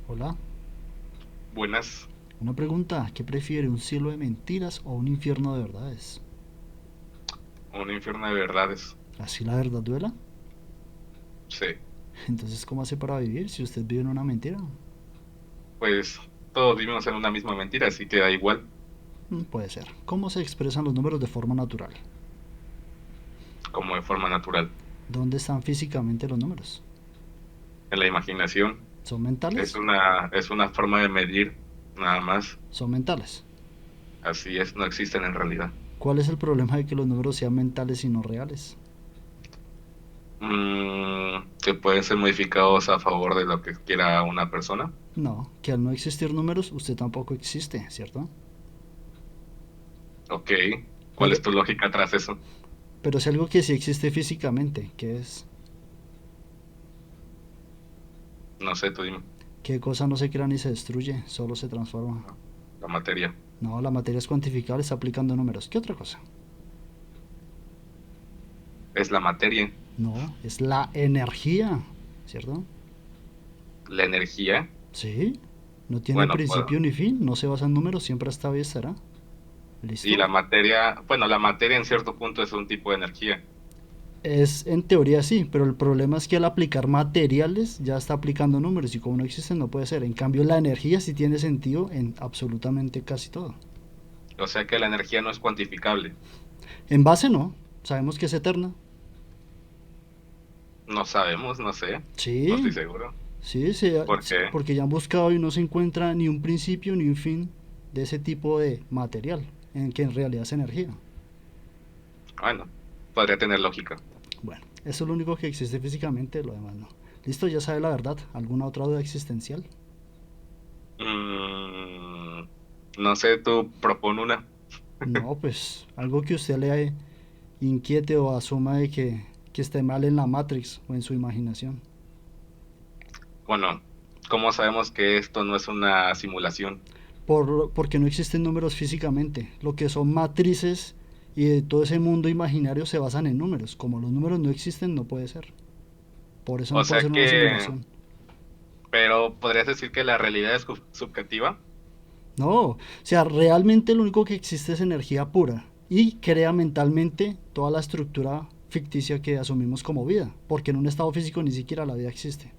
Hola, Buenas, una pregunta, ¿qué prefiere, un cielo de mentiras o un infierno de verdades? un infierno de verdades. ¿Así la verdad duela? Sí, Entonces, ¿cómo hace para vivir si usted vive en una mentira? pues todos vivimos en una misma mentira, así que da igual, Puede ser. ¿Cómo se expresan los números de forma natural? como de forma natural. ¿Dónde están físicamente los números? En la imaginación ¿Son es mentales? una forma de medir, nada más. Son mentales. Así es, no existen en realidad. ¿Cuál es el problema de que los números sean mentales y no reales? Que pueden ser modificados a favor de lo que quiera una persona. No, que al no existir números, usted tampoco existe, ¿cierto? Ok, ¿cuál Pero, es tu lógica tras eso? pero es algo que sí existe físicamente, ¿qué es? No sé, tú dime. ¿Qué cosa no se crea ni se destruye, solo se transforma? La materia. No, la materia es cuantificable, está aplicando números. ¿Qué otra cosa? Es la materia, No, es la energía, ¿cierto? la energía. Sí, no tiene Bueno, pues, principio ni fin, no se basa en números, siempre está bien estará. y ¿Listo? la materia, bueno, la materia en cierto punto es un tipo de energía. Es en teoría sí, pero el problema es que al aplicar materiales ya está aplicando números y como no existen no puede ser. En cambio la energía sí tiene sentido en absolutamente casi todo. O sea que la energía no es cuantificable. En base no, sabemos que es eterna. No sabemos, no sé, no estoy Sí, seguro. sí, ¿Por qué? porque ya han buscado y no se encuentra ni un principio ni un fin de ese tipo de material, en que en realidad es energía. Bueno, podría tener lógica. Bueno, eso es lo único que existe físicamente, lo demás no. Listo, ya sabe la verdad. ¿Alguna otra duda existencial? Mm, no sé, tú propon una. No, pues algo que usted le inquiete o asuma de que esté mal en la Matrix o en su imaginación. Bueno, ¿cómo sabemos que esto no es una simulación? Porque no existen números físicamente. Lo que son matrices y de todo ese mundo imaginario se basan en números. Como los números no existen, no puede ser. Por eso O no puede sea ser una que, simulación. pero podrías decir que la realidad es subjetiva. No, o sea, realmente lo único que existe es energía pura y crea mentalmente toda la estructura ficticia que asumimos como vida, porque en un estado físico ni siquiera la vida existe.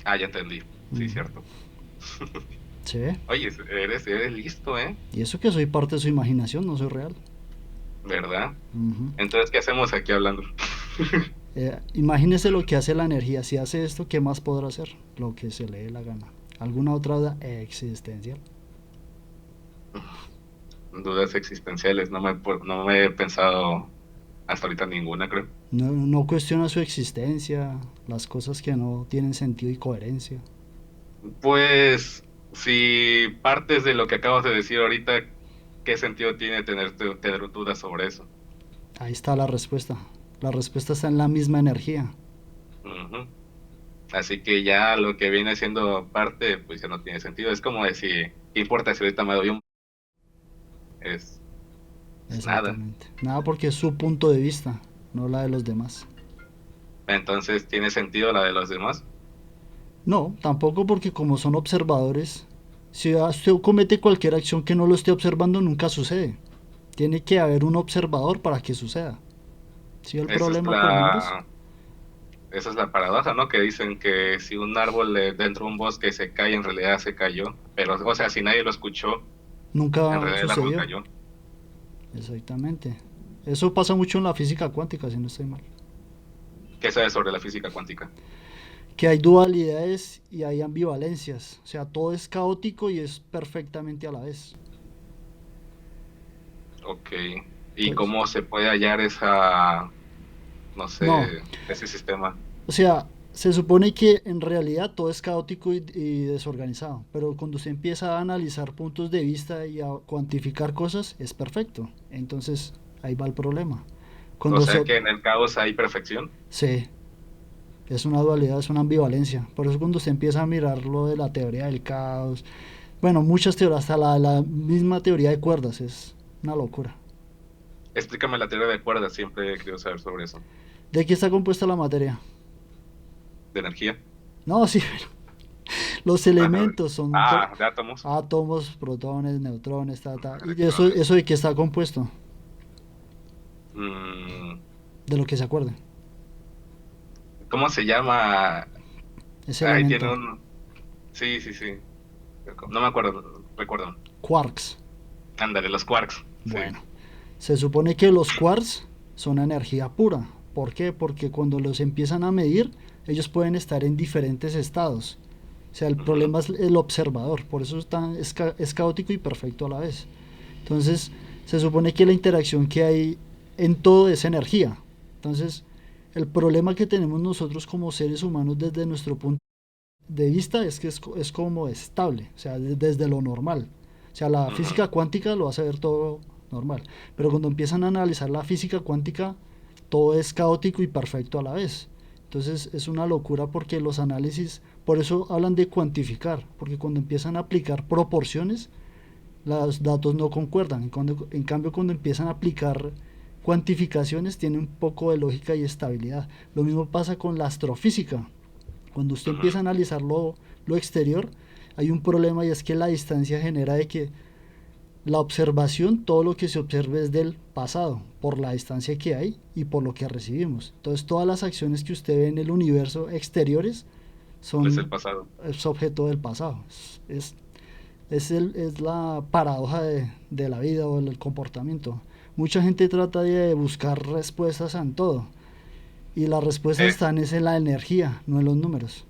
Ah, ya entendí. Sí, Ujú. cierto. Sí, Oye, eres listo, ¿eh? y eso que soy parte de su imaginación, no soy real. ¿Verdad? Ujú. Entonces, ¿qué hacemos aquí hablando? Imagínese lo que hace la energía. Si hace esto, ¿qué más podrá hacer? Lo que se le dé la gana. ¿Alguna otra duda existencial? Dudas existenciales, no me he pensado hasta ahorita ninguna, creo. No, no cuestiona su existencia, las cosas que no tienen sentido y coherencia. Pues, si partes de lo que acabas de decir ahorita, ¿qué sentido tiene tener dudas sobre eso? Ahí está la respuesta. La respuesta está en la misma energía. Ujú. Así que ya lo que viene siendo parte, pues ya no tiene sentido. Es como decir, ¿qué importa si ahorita me doy un... Es, es nada. Exactamente. Nada porque es su punto de vista, no la de los demás. Entonces, ¿tiene sentido la de los demás? No, tampoco porque como son observadores, si usted comete cualquier acción que no lo esté observando, nunca sucede. Tiene que haber un observador para que suceda. ¿Sí el Esa es problema con los números? esa es la paradoja, ¿no? Que dicen que si un árbol dentro de un bosque se cae, en realidad se cayó. Pero, o sea, si nadie lo escuchó, en Nunca realidad el árbol sucedió. cayó. Exactamente. Eso pasa mucho en la física cuántica, si no estoy mal. ¿Qué sabes sobre la física cuántica? Que hay dualidades y hay ambivalencias. O sea, todo es caótico y es perfectamente a la vez. Ok. ¿Y Entonces, cómo se puede hallar esa, no no. sé, ese sistema? O sea, se supone que en realidad todo es caótico y desorganizado, pero cuando usted empieza a analizar puntos de vista y a cuantificar cosas, es perfecto. Entonces, ahí va el problema. O Cuando sea se... que en el caos hay perfección. Sí, es una dualidad, es una ambivalencia. Por eso cuando usted empieza a mirar lo de la teoría del caos, bueno, muchas teorías, hasta la misma teoría de cuerdas, es una locura. Explícame la teoría de cuerdas, siempre he querido saber sobre eso. ¿De qué está compuesta la materia? De energía. No, sí, Los Ajá. elementos son De átomos. átomos, protones, neutrones, ¿Y de Electrones. eso de qué está compuesto? Mm, De lo que se acuerde. ¿Cómo se llama? Ese Ahí tiene elemento. un... Sí, sí, sí. No me acuerdo, recuerdo. Quarks. Ándale, los quarks. Sí. Bueno, se supone que los quarks son energía pura. ¿Por qué? Porque cuando los empiezan a medir, ellos pueden estar en diferentes estados. O sea, el Ujú. problema es el observador, por eso es caótico y perfecto a la vez. Entonces, se supone que la interacción que hay en todo es energía. Entonces, el problema que tenemos nosotros como seres humanos desde nuestro punto de vista es que es como estable, o sea, desde lo normal. O sea, la Ujú. física cuántica lo hace ver todo normal. Pero cuando empiezan a analizar la física cuántica, todo es caótico y perfecto a la vez. Entonces es una locura porque los análisis, por eso hablan de cuantificar, porque cuando empiezan a aplicar proporciones, los datos no concuerdan. En cambio, cuando empiezan a aplicar cuantificaciones, tiene un poco de lógica y estabilidad. Lo mismo pasa con la astrofísica. Cuando usted Ujú. empieza a analizar lo exterior, hay un problema y es que la distancia genera de que la observación, todo lo que se observe es del pasado, por la distancia que hay y por lo que recibimos. Entonces todas las acciones que usted ve en el universo exteriores Es el son pasado. es objeto del pasado. Es la paradoja de la vida o del comportamiento. Mucha gente trata de buscar respuestas en todo y las respuestas Eh, están es en la energía, no en los números.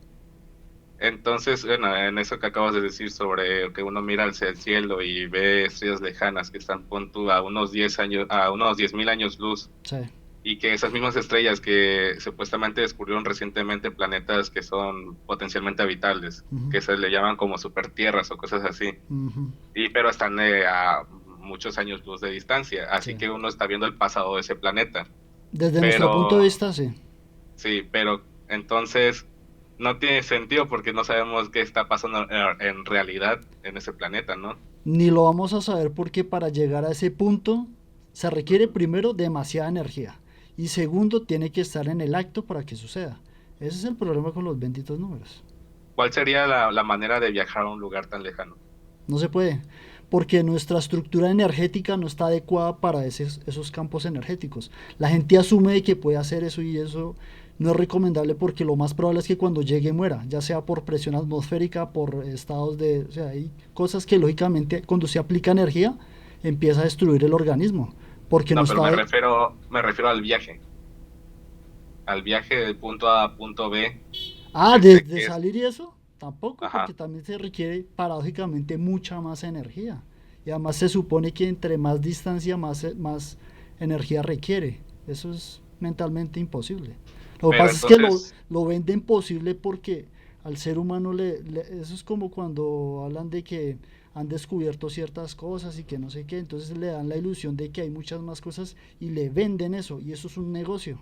entonces, bueno, en eso que acabas de decir sobre que uno mira hacia el cielo y ve estrellas lejanas que están, pon tú, a unos 10 años, a unos 10.000 años luz, Sí. y que esas mismas estrellas que supuestamente descubrieron recientemente planetas que son potencialmente habitables, Ujú, que se le llaman como supertierras o cosas así, ujú, pero están a muchos años luz de distancia, sí. así que uno está viendo el pasado de ese planeta. Desde nuestro punto de Pero vista, sí. sí, pero entonces no tiene sentido porque no sabemos qué está pasando en realidad en ese planeta, ¿no? Ni lo vamos a saber porque para llegar a ese punto se requiere Ujú. primero demasiada energía y segundo tiene que estar en el acto para que suceda. Ese es el problema con los benditos números. ¿Cuál sería la manera de viajar a un lugar tan lejano? No se puede, porque nuestra estructura energética no está adecuada para esos campos energéticos. La gente asume de que puede hacer eso y eso no es recomendable porque lo más probable es que cuando llegue muera, ya sea por presión atmosférica, por estados de... O sea, hay cosas que lógicamente cuando se aplica energía empieza a destruir el organismo, porque no No, pero está... me refiero al viaje de punto A a punto B, Ah, este desde que es, salir y eso, tampoco, porque ajá, también se requiere paradójicamente mucha más energía. Y además se supone que entre más distancia, más energía requiere. Eso es mentalmente imposible. Lo que pero pasa es que entonces, lo venden posible porque al ser humano eso es como cuando hablan de que han descubierto ciertas cosas y que no sé qué, entonces le dan la ilusión de que hay muchas más cosas y le venden eso, y eso es un negocio.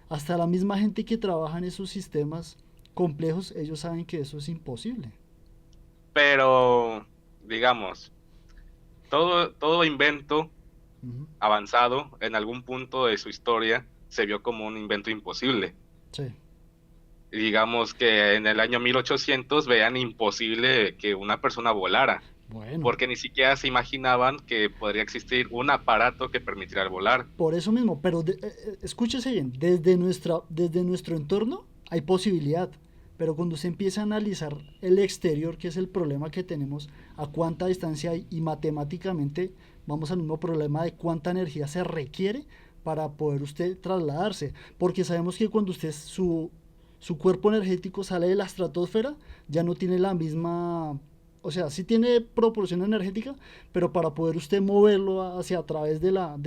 Hasta la misma gente que trabaja en esos sistemas complejos, ellos saben que eso es imposible. pero digamos, todo invento Ujú. avanzado en algún punto de su historia se vio como un invento imposible. Sí, Y digamos que en el año 1800 vean imposible que una persona volara, bueno, porque ni siquiera se imaginaban que podría existir un aparato que permitiera volar. por eso mismo, pero escúchese bien, desde nuestro entorno hay posibilidad, pero cuando se empieza a analizar el exterior, que es el problema que tenemos, a cuánta distancia hay y matemáticamente vamos al mismo problema de cuánta energía se requiere para poder usted trasladarse, porque sabemos que cuando usted su cuerpo energético sale de la estratosfera, ya no tiene la misma, o sea, sí tiene proporción energética, pero para poder usted moverlo hacia a través de las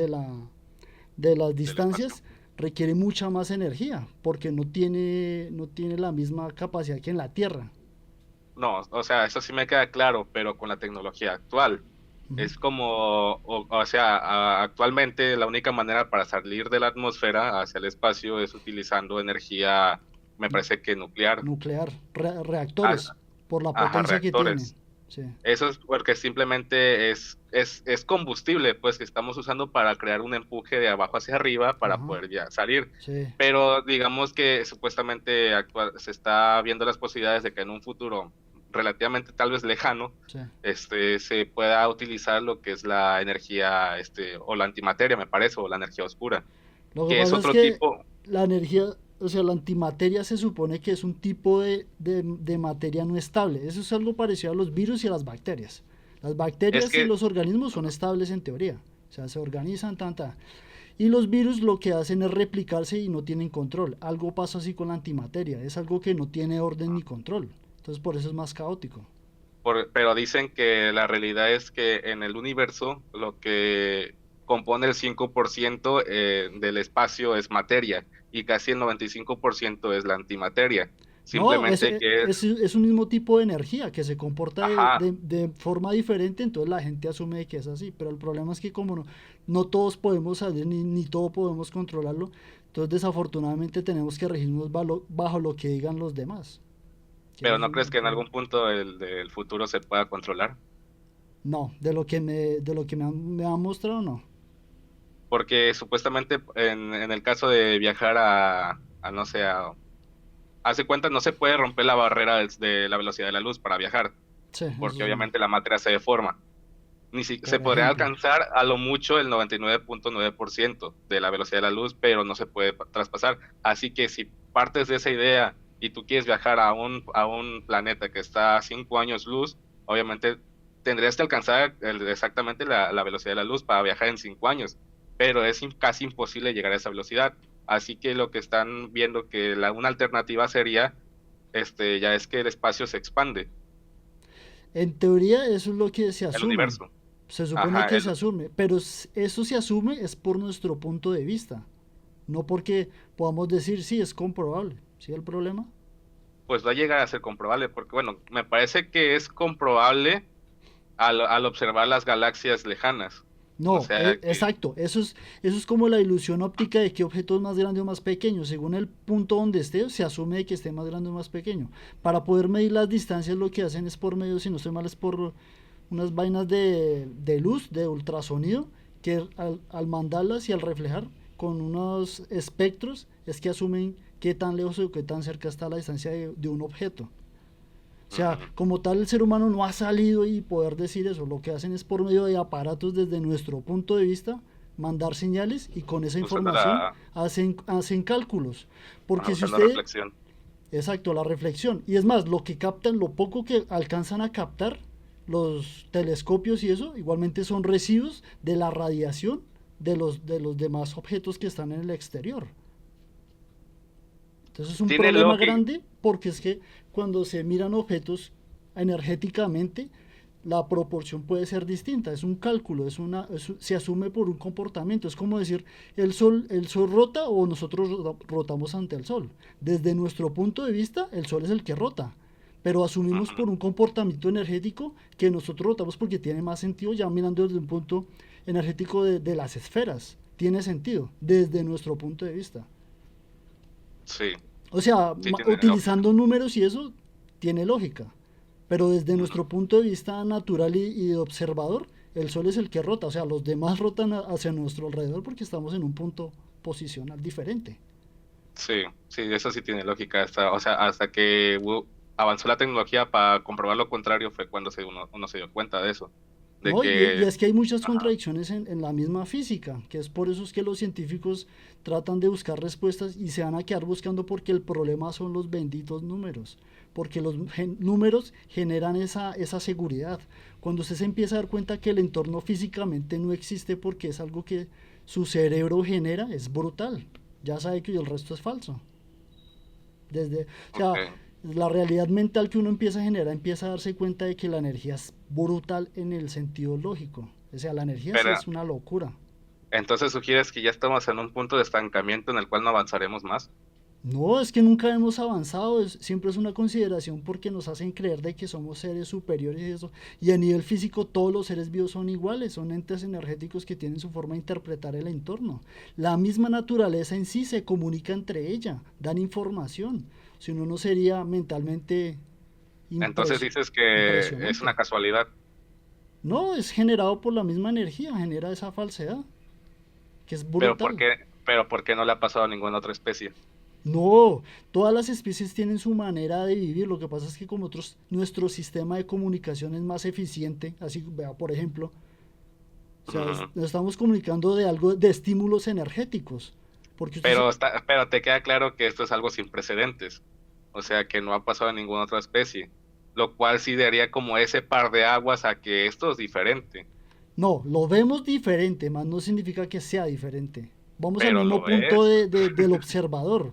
Del espacio. distancias requiere mucha más energía, porque no tiene la misma capacidad que en la Tierra. No, o sea, eso sí me queda claro, pero con la tecnología actual. Ujú. Es como, o sea, actualmente la única manera para salir de la atmósfera hacia el espacio es utilizando energía, me parece que nuclear, Nuclear, a- reactores, por la ajá, potencia que tienen. reactores. Sí, Eso es porque simplemente es combustible, pues que estamos usando para crear un empuje de abajo hacia arriba para ajá, poder ya salir. sí, Pero digamos que supuestamente se está viendo las posibilidades de que en un futuro relativamente tal vez lejano, Sí. se pueda utilizar lo que es la energía, o la antimateria, me parece, o la energía oscura, Lo que que es pasa es otro que tipo. la energía, o sea, la antimateria se supone que es un tipo de materia no estable. Eso es algo parecido a los virus y a las bacterias. Las Es bacterias y que, los organismos son ujú, estables en teoría. O sea, se organizan tanta. Y los virus lo que hacen es replicarse y no tienen control. Algo pasa así con la antimateria. Es algo que no tiene orden ni control. Entonces por eso es más caótico. pero dicen que la realidad es que en el universo lo que compone el 5% del espacio es materia y casi el 95% es la antimateria. No, Simplemente que es, es un mismo tipo de energía que se comporta ajá, de forma diferente, entonces la gente asume que es así, pero el problema es que como no todos podemos salir ni todo podemos controlarlo, entonces desafortunadamente tenemos que regirnos bajo lo que digan los demás. Que eso pero es ¿no crees un que en problema. algún punto del futuro se pueda controlar? No, de lo que me han mostrado, no. Porque supuestamente en el caso de viajar a no sé, hace cuenta, no se puede romper la barrera de la velocidad de la luz para viajar, Sí, porque eso sí, obviamente la materia se deforma. Se por podría ejemplo. alcanzar a lo mucho el 99.9% de la velocidad de la luz, pero no se puede traspasar. Así que si partes de esa idea y tú quieres viajar a un planeta que está a 5 años luz, obviamente tendrías que alcanzar exactamente la velocidad de la luz para viajar en 5 años, pero es casi imposible llegar a esa velocidad. Así que lo que están viendo que una alternativa sería, ya es que el espacio se expande, En teoría eso es lo que se el asume. universo. Se supone Ajá, que se asume, pero eso se asume es por nuestro punto de vista, no porque podamos decir sí, es comprobable. ¿Sí el problema? pues va a llegar a ser comprobable, porque bueno, me parece que es comprobable al observar las galaxias lejanas. O No, sea que, exacto. Eso es como la ilusión óptica de que objeto es más grande o más pequeño. Según el punto donde esté, se asume de que esté más grande o más pequeño. Para poder medir las distancias, lo que hacen es por medio, si no estoy mal, es por unas vainas de luz, de ultrasonido, que al mandarlas y al reflejar con unos espectros, es que asumen qué tan lejos o qué tan cerca está la distancia de un objeto. O sea, ujú, como tal, el ser humano no ha salido y poder decir eso. Lo que hacen es por medio de aparatos desde nuestro punto de vista mandar señales y con esa usando información hacen cálculos. Porque si usando usted, reflexión. exacto, la reflexión. Y es más, lo que captan, lo poco que alcanzan a captar los telescopios y eso, igualmente son residuos de la radiación de los demás objetos que están en el exterior. Entonces es un Tiene problema lógica. grande porque es que cuando se miran objetos energéticamente, la proporción puede ser distinta, es un cálculo, se asume por un comportamiento, es como decir, el sol rota o nosotros rotamos ante el sol. Desde nuestro punto de vista, el sol es el que rota, pero asumimos por un comportamiento energético que nosotros rotamos porque tiene más sentido ya mirando desde un punto energético de las esferas. Tiene sentido, desde nuestro punto de vista. Sí, O sea, sí tiene lógica. utilizando números y eso tiene lógica. Pero desde Ujú. nuestro punto de vista natural y de observador, el Sol es el que rota. O sea, los demás rotan hacia nuestro alrededor porque estamos en un punto posicional diferente. Sí, sí, eso sí tiene lógica. O sea, hasta que avanzó la tecnología para comprobar lo contrario fue cuando uno se dio cuenta de eso. De ¿No? Y que, es que hay muchas ajá, contradicciones en la misma física, que es por eso es que los científicos tratan de buscar respuestas y se van a quedar buscando porque el problema son los benditos números, porque los números generan esa seguridad. Cuando usted se empieza a dar cuenta que el entorno físicamente no existe porque es algo que su cerebro genera, es brutal. Ya sabe que el resto es falso. O sea, ok. la realidad mental que uno empieza a generar empieza a darse cuenta de que la energía es brutal en el sentido lógico. O sea, la energía sí Pero es una locura. entonces sugieres que ya estamos en un punto de estancamiento en el cual no avanzaremos más. No, es que nunca hemos avanzado, siempre es una consideración porque nos hacen creer de que somos seres superiores y eso. Y a nivel físico todos los seres vivos son iguales, son entes energéticos que tienen su forma de interpretar el entorno. La misma naturaleza en sí se comunica entre ella, dan información. Si uno no sería mentalmente Entonces dices que es una impresionante. casualidad. No, es generado por la misma energía, genera esa falsedad, que es Pero ¿por brutal. qué, pero ¿por qué no le ha pasado a ninguna otra especie? No, todas las especies tienen su manera de vivir. Lo que pasa es que como nuestro sistema de comunicación es más eficiente. Así, vea, por ejemplo, o sea, Ujú. nos estamos comunicando de algo de estímulos energéticos. Porque usted Pero te queda claro que esto es algo sin precedentes, o sea que no ha pasado en ninguna otra especie, lo cual sí daría como ese par de aguas a que esto es diferente, no, lo vemos diferente, más no significa que sea diferente. Vamos al pero mismo lo punto es. del observador,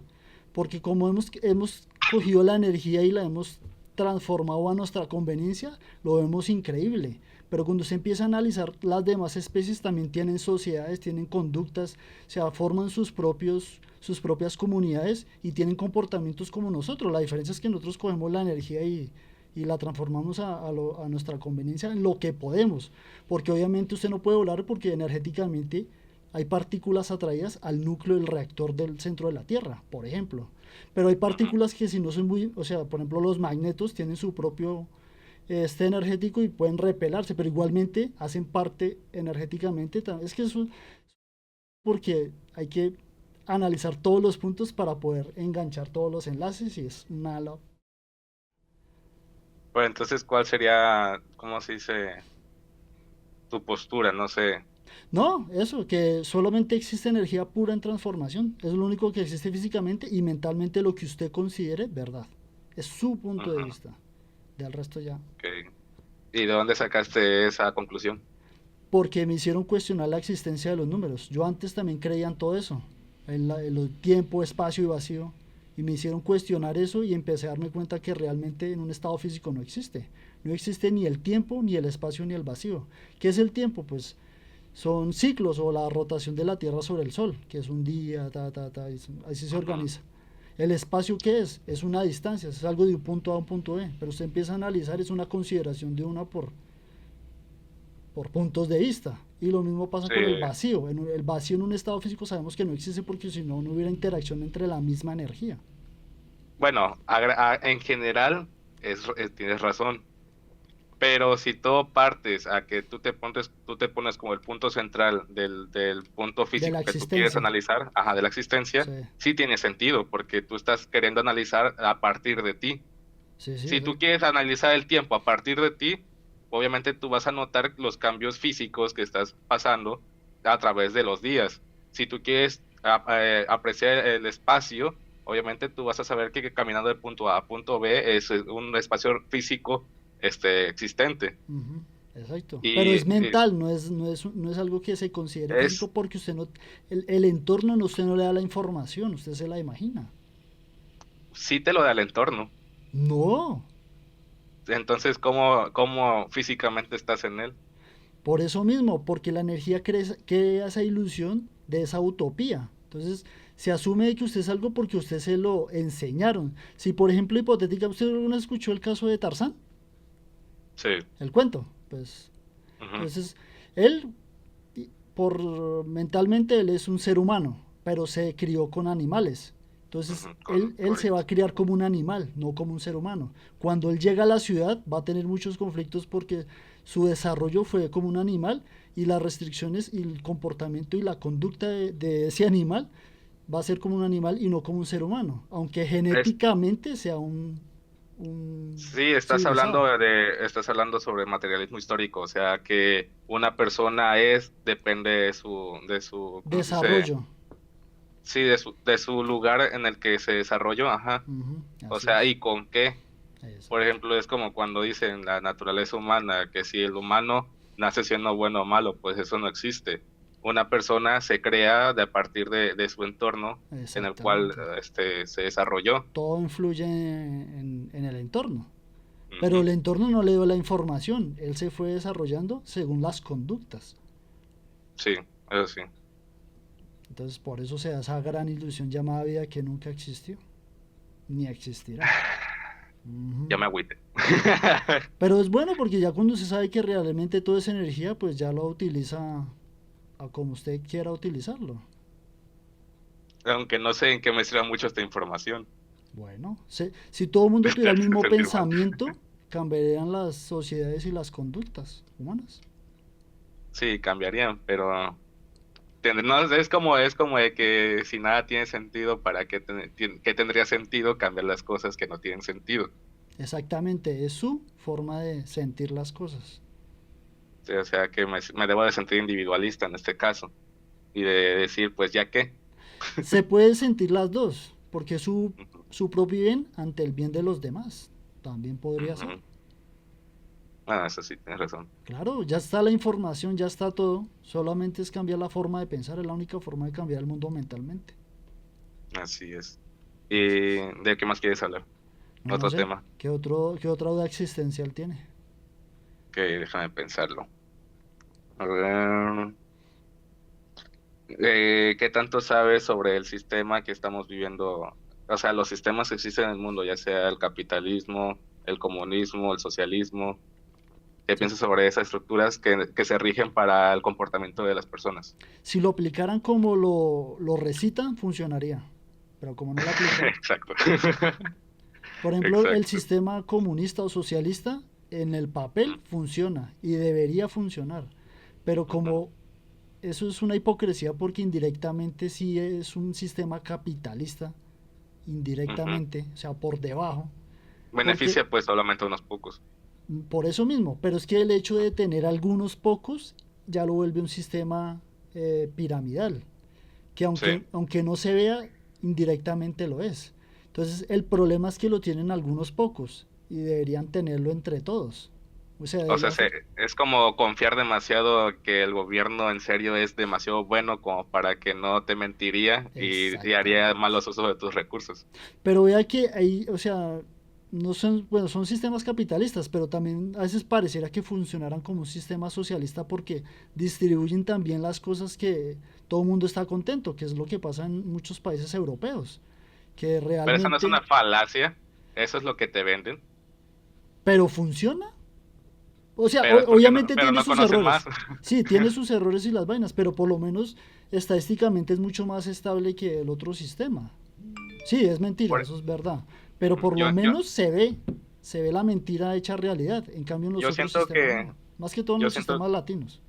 porque como hemos cogido la energía y la hemos transformado a nuestra conveniencia, lo vemos increíble. Pero cuando se empieza a analizar, las demás especies también tienen sociedades, tienen conductas, o sea, forman sus propias comunidades y tienen comportamientos como nosotros. La diferencia es que nosotros cogemos la energía y la transformamos a nuestra conveniencia en lo que podemos. Porque obviamente usted no puede volar porque energéticamente hay partículas atraídas al núcleo del reactor del centro de la Tierra, por ejemplo. Pero hay Ujú. partículas que si no son muy, o sea, por ejemplo los magnetos tienen su propio energético y pueden repelarse, pero igualmente hacen parte energéticamente. Es que eso porque hay que analizar todos los puntos para poder enganchar todos los enlaces y es una... Pues entonces, ¿cuál sería, cómo se dice, tu postura? No sé. No, eso, que solamente existe energía pura en transformación. Es lo único que existe físicamente y mentalmente lo que usted considere verdad. Es su punto de Ujú, vista. Del resto ya. ok. ¿Y de dónde sacaste esa conclusión? Porque me hicieron cuestionar la existencia de los números. Yo antes también creía en todo eso. En el tiempo, espacio y vacío. Y me hicieron cuestionar eso y empecé a darme cuenta que realmente en un estado físico no existe. No existe ni el tiempo, ni el espacio, ni el vacío. ¿Qué es el tiempo? Pues son ciclos o la rotación de la Tierra sobre el Sol, que es un día, así se Ujú, organiza. El espacio, ¿qué es? Es una distancia, es algo de un punto A a un punto B, pero usted empieza a analizar, es una consideración de una por puntos de vista. Y lo mismo pasa sí. con el vacío. El vacío en un estado físico sabemos que no existe porque si no, no hubiera interacción entre la misma energía. Bueno, en general tienes razón. Pero si todo partes a que tú te pones como el punto central del punto De la físico que tú quieres existencia. analizar, ajá, de la existencia, Sí, sí tiene sentido, porque tú estás queriendo analizar a partir de ti. sí, sí, Si tú exacto. quieres analizar el tiempo a partir de ti, obviamente tú vas a notar los cambios físicos que estás pasando a través de los días. Si tú quieres apreciar el espacio, obviamente tú vas a saber que caminando de punto A a punto B es un espacio físico existente. Ujú, exacto. Pero Y es mental, no es algo que se considere físico es, porque usted no, el entorno no, usted no le da la información, usted se la imagina. sí te lo da el entorno. No, Entonces, cómo físicamente estás en él? por eso mismo, porque la energía crea esa ilusión de esa utopía. Entonces, se asume de que usted es algo porque usted se lo enseñaron. Si, por ejemplo, hipotética, ¿usted alguna vez escuchó el caso de Tarzán? Sí. El cuento. Pues, Ujú, entonces, él, mentalmente, él es un ser humano, pero se crió con animales. Entonces, ujú, él se va correcto. a criar como un animal, no como un ser humano. Cuando él llega a la ciudad, va a tener muchos conflictos porque su desarrollo fue como un animal y las restricciones y el comportamiento y la conducta de ese animal va a ser como un animal y no como un ser humano, aunque genéticamente sea un Sí, civilizado. estás hablando sobre materialismo histórico, o sea que una persona depende ¿cómo se dice? Desarrollo. Sí, de su lugar en el que se desarrolló, ajá. Ujú, O así sea, es. ¿y con qué? Por Exacto. ejemplo, es como cuando dicen la naturaleza humana, que si el humano nace siendo bueno o malo, pues eso no existe. Una persona se crea de a partir de su entorno en el cual Exactamente. se desarrolló. Todo influye en el entorno. Pero Ujú, el entorno no le dio la información, él se fue desarrollando según las conductas. sí, eso sí. Entonces por eso se da esa gran ilusión llamada vida que nunca existió, ni existirá. Ya Ujú. me agüité. Pero es bueno porque ya cuando se sabe que realmente todo es energía, pues ya lo utiliza a como usted quiera utilizarlo. Aunque no sé en qué me sirva mucho esta información. Bueno, si todo el mundo Te tuviera el hace mismo sentir mal. pensamiento, cambiarían las sociedades y las conductas humanas. Sí, cambiarían, pero No, es como de que si nada tiene sentido, ¿para qué tendría sentido cambiar las cosas que no tienen sentido? Exactamente, es su forma de sentir las cosas. Sí, o sea, que me debo de sentir individualista en este caso y de decir, pues ya qué. Se puede sentir las dos, porque Ujú, su propio bien ante el bien de los demás. También podría ser. ujú. Ah, eso sí, tienes razón. Claro, ya está la información, ya está todo. Solamente es cambiar la forma de pensar, es la única forma de cambiar el mundo mentalmente. Así es. ¿Y de qué más quieres hablar? No, no Otro sé, tema qué otra duda existencial tiene? que déjame pensarlo. A ver, ¿qué tanto sabes sobre el sistema que estamos viviendo? O sea, los sistemas que existen en el mundo, ya sea el capitalismo, el comunismo, el socialismo. ¿Qué Sí. piensas sobre esas estructuras que se rigen para el comportamiento de las personas? Si lo aplicaran como lo recitan, funcionaría. Pero como no lo aplican, Exacto. por ejemplo, el Exacto. sistema comunista o socialista en el papel Ujú, funciona y debería funcionar. Pero ujú, como eso es una hipocresía porque indirectamente sí es un sistema capitalista, ujú. indirectamente, o sea, por debajo, porque Beneficia pues solamente a unos pocos. por eso mismo, pero es que el hecho de tener algunos pocos ya lo vuelve un sistema piramidal, que Sí. aunque no se vea, indirectamente lo es. Entonces el problema es que lo tienen algunos pocos y deberían tenerlo entre todos. O sea, O sea, debería ser. es como confiar demasiado que el gobierno en serio es demasiado bueno como para que no te mentiría y haría Exactamente. malos usos de tus recursos. Pero vea que ahí, o sea, no son, bueno, son sistemas capitalistas, pero también a veces pareciera que funcionaran como un sistema socialista porque distribuyen también las cosas que todo el mundo está contento, que es lo que pasa en muchos países europeos, que Pero eso no es realmente, una falacia, eso es lo que te venden, pero funciona. O sea, pero es porque no, obviamente pero tiene no sus conocen más. errores. Sí, tiene sus errores y las vainas, pero por lo menos estadísticamente es mucho más estable que el otro sistema. Sí, es mentira, Por- eso es verdad. Pero por lo yo, yo, menos se ve la mentira hecha realidad. En cambio en los yo otros siento sistemas que, no. Más que todo en yo los siento sistemas latinos.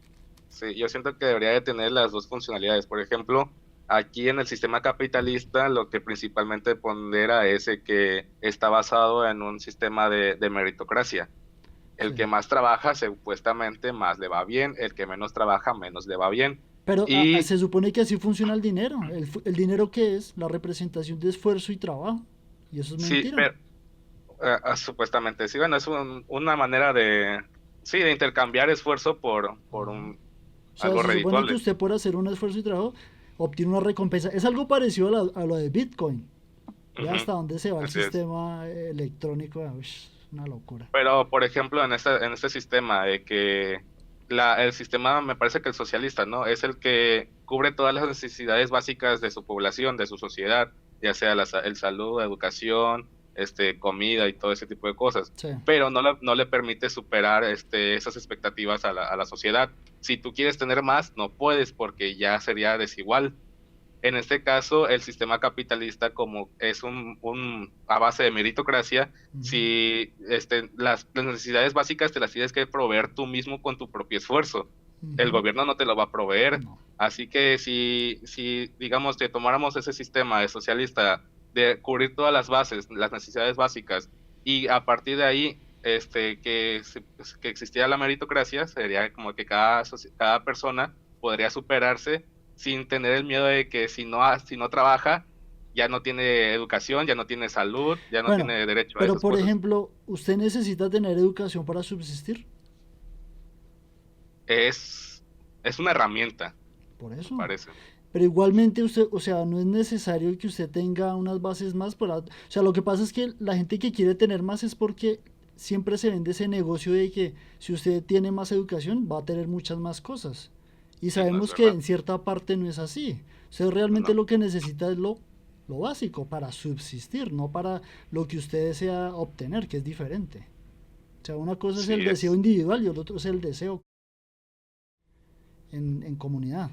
Sí, yo siento que debería de tener las dos funcionalidades. Por ejemplo, aquí en el sistema capitalista lo que principalmente pondera es el que está basado en un sistema de meritocracia. El Sí. que más trabaja, supuestamente, más le va bien. El que menos trabaja, menos le va bien. Pero Y se supone que así funciona el dinero. El dinero que es la representación de esfuerzo y trabajo. Y eso es sí, mentira. pero supuestamente sí, bueno, es una manera sí, de intercambiar esfuerzo por Ajá. O sea, algo se supone que redituable. usted por hacer un esfuerzo y trabajo obtiene una recompensa. Es algo parecido a lo de Bitcoin. Ve Ujú, hasta dónde se va el así es. sistema electrónico. Ush, una locura. Pero, por ejemplo, en este sistema de que el sistema, me parece que el socialista, ¿no? Es el que cubre todas las necesidades básicas de su población, de su sociedad, ya sea el salud, educación, comida y todo ese tipo de cosas. Sí. Pero no le permite superar esas expectativas a la sociedad. Si tú quieres tener más, no puedes porque ya sería desigual. En este caso, el sistema capitalista, como es a base de meritocracia, Ujú. si las necesidades básicas te las tienes que proveer tú mismo con tu propio esfuerzo. El Ujú. gobierno no te lo va a proveer. No. Así que si digamos, que tomáramos ese sistema de socialista de cubrir todas las bases, las necesidades básicas, y a partir de ahí, que existiera la meritocracia, sería como que cada persona podría superarse sin tener el miedo de que si no trabaja, ya no tiene educación, ya no tiene salud, ya no Bueno, tiene derecho a pero esas por cosas. ejemplo, ¿usted necesita tener educación para subsistir? Es, es una herramienta, Por me eso. parece. Pero igualmente usted, o sea, no es necesario que usted tenga unas bases más o sea, lo que pasa es que la gente que quiere tener más es porque siempre se vende ese negocio de que si usted tiene más educación va a tener muchas más cosas. Y Y no es sabemos que verdad. en cierta parte no es así. Usted realmente No. lo que necesita es lo básico para subsistir, no para lo que usted desea obtener, que es diferente. O sea, una cosa es el Sí deseo es. individual y el otro es el deseo en comunidad.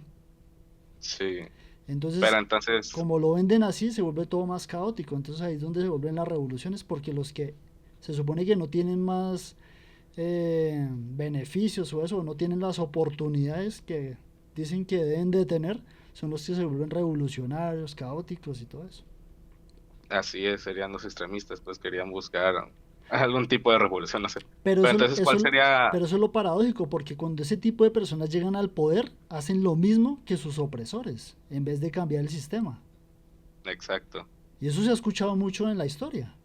Sí. Entonces, Pero entonces, como lo venden así, se vuelve todo más caótico. Entonces ahí es donde se vuelven las revoluciones, porque los que se supone que no tienen más beneficios o eso, no tienen las oportunidades que dicen que deben de tener son los que se vuelven revolucionarios, caóticos y todo eso. Así es, serían los extremistas, pues querían buscar algún tipo de revolución, no sé. Pero Pero eso, entonces, ¿cuál eso, sería? pero eso es lo paradójico, porque cuando ese tipo de personas llegan al poder, hacen lo mismo que sus opresores, en vez de cambiar el sistema. Exacto. Y eso se ha escuchado mucho en la historia.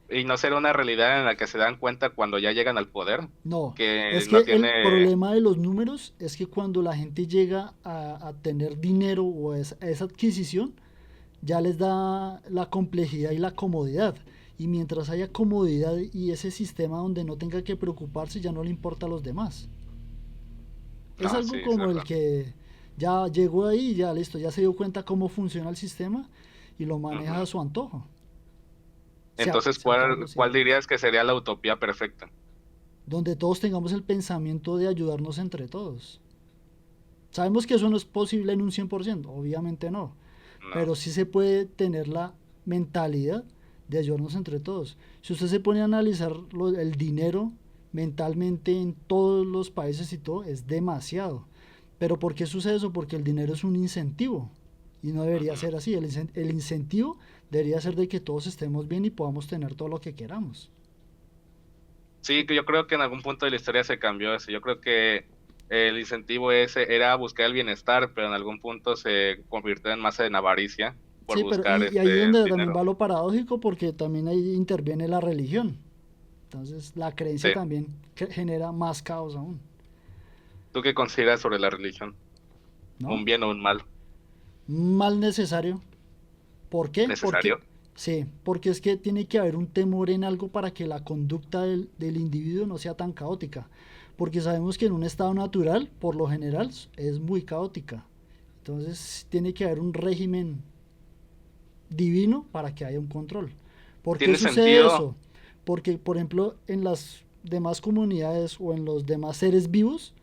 Y no será una realidad en la que se dan cuenta cuando ya llegan al poder, No, que es que no el tiene. problema de los números es que cuando la gente llega a tener dinero o a esa adquisición, ya les da la complejidad y la comodidad. Y mientras haya comodidad y ese sistema donde no tenga que preocuparse, ya no le importa a los demás. Es No, algo sí, es como el verdad. que ya llegó ahí, ya listo, ya se dio cuenta cómo funciona el sistema y lo maneja a Ujú. su antojo. Entonces, Se acaban ¿cuál, los cuál ideales. dirías que sería la utopía perfecta? Donde todos tengamos el pensamiento de ayudarnos entre todos. Sabemos que eso no es posible en un 100%, obviamente no, No. pero sí se puede tener la mentalidad de ayudarnos entre todos. Si usted se pone a analizar el dinero mentalmente en todos los países y todo, es demasiado. Pero ¿por qué sucede eso? Porque el dinero es un incentivo y no debería Ujú. ser así. El incentivo debería ser de que todos estemos bien y podamos tener todo lo que queramos. Sí, que yo creo que en algún punto de la historia se cambió eso. Yo creo que el incentivo ese era buscar el bienestar, pero en algún punto se convirtió en masa de avaricia por Sí, pero buscar y ahí es este donde también dinero. va lo paradójico porque también ahí interviene la religión. Entonces la Sí. creencia también genera más caos aún, ¿Tú qué consideras sobre la religión? ¿no? ¿Un bien o un mal Mal necesario. ¿Por qué? Porque, necesario? sí, porque es que tiene que haber un temor en algo para que la conducta del individuo no sea tan caótica. Porque sabemos que en un estado natural, por lo general, es muy caótica. Entonces tiene que haber un régimen divino para que haya un control. ¿Por qué ¿Tiene sucede sentido? eso? Porque, por ejemplo, en las demás comunidades o en los demás seres vivos,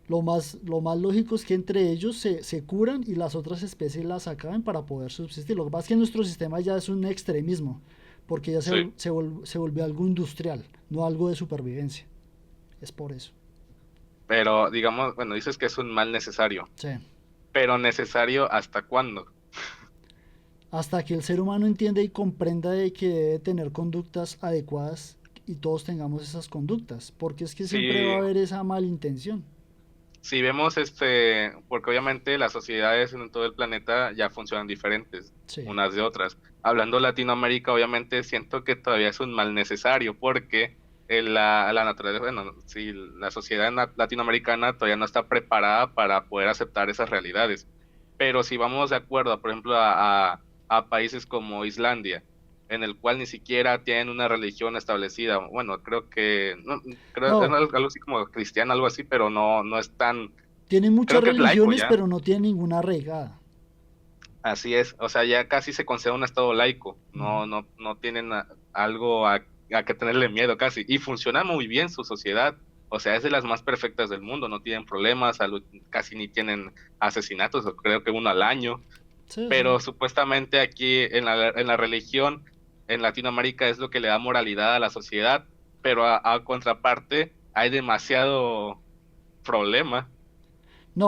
lo más lógico es que entre ellos se curan y las otras especies las acaben para poder subsistir. Lo que pasa es que nuestro sistema ya es un extremismo, porque ya Sí. se volvió algo industrial, no algo de supervivencia. Es por eso. Pero digamos, bueno, dices que es un mal necesario, Sí. pero necesario ¿hasta cuándo? Hasta que el ser humano entienda y comprenda de que debe tener conductas adecuadas y todos tengamos esas conductas, porque es que siempre va a Si, haber esa malintención. si vemos porque obviamente las sociedades en todo el planeta ya funcionan diferentes Sí, unas de otras. Hablando de Latinoamérica, obviamente siento que todavía es un mal necesario porque la naturaleza, bueno, si la sociedad latinoamericana todavía no está preparada para poder aceptar esas realidades. Pero si vamos de acuerdo, por ejemplo, a países como Islandia, en el cual ni siquiera tienen una religión establecida. Bueno, creo que, no, creo es no, algo así como cristiano, algo así, pero no es tan, tienen muchas creo que es laico religiones, ya. pero no tienen ninguna regada. Así es, o sea, ya casi se considera un estado laico, Ujú. no tienen algo a que tenerle miedo casi, y funciona muy bien su sociedad, o sea, es de las más perfectas del mundo, no tienen problemas, casi ni tienen asesinatos, o creo que uno al año, Sí, sí. pero supuestamente aquí en la religión en Latinoamérica es lo que le da moralidad a la sociedad, pero a contraparte hay demasiado problema,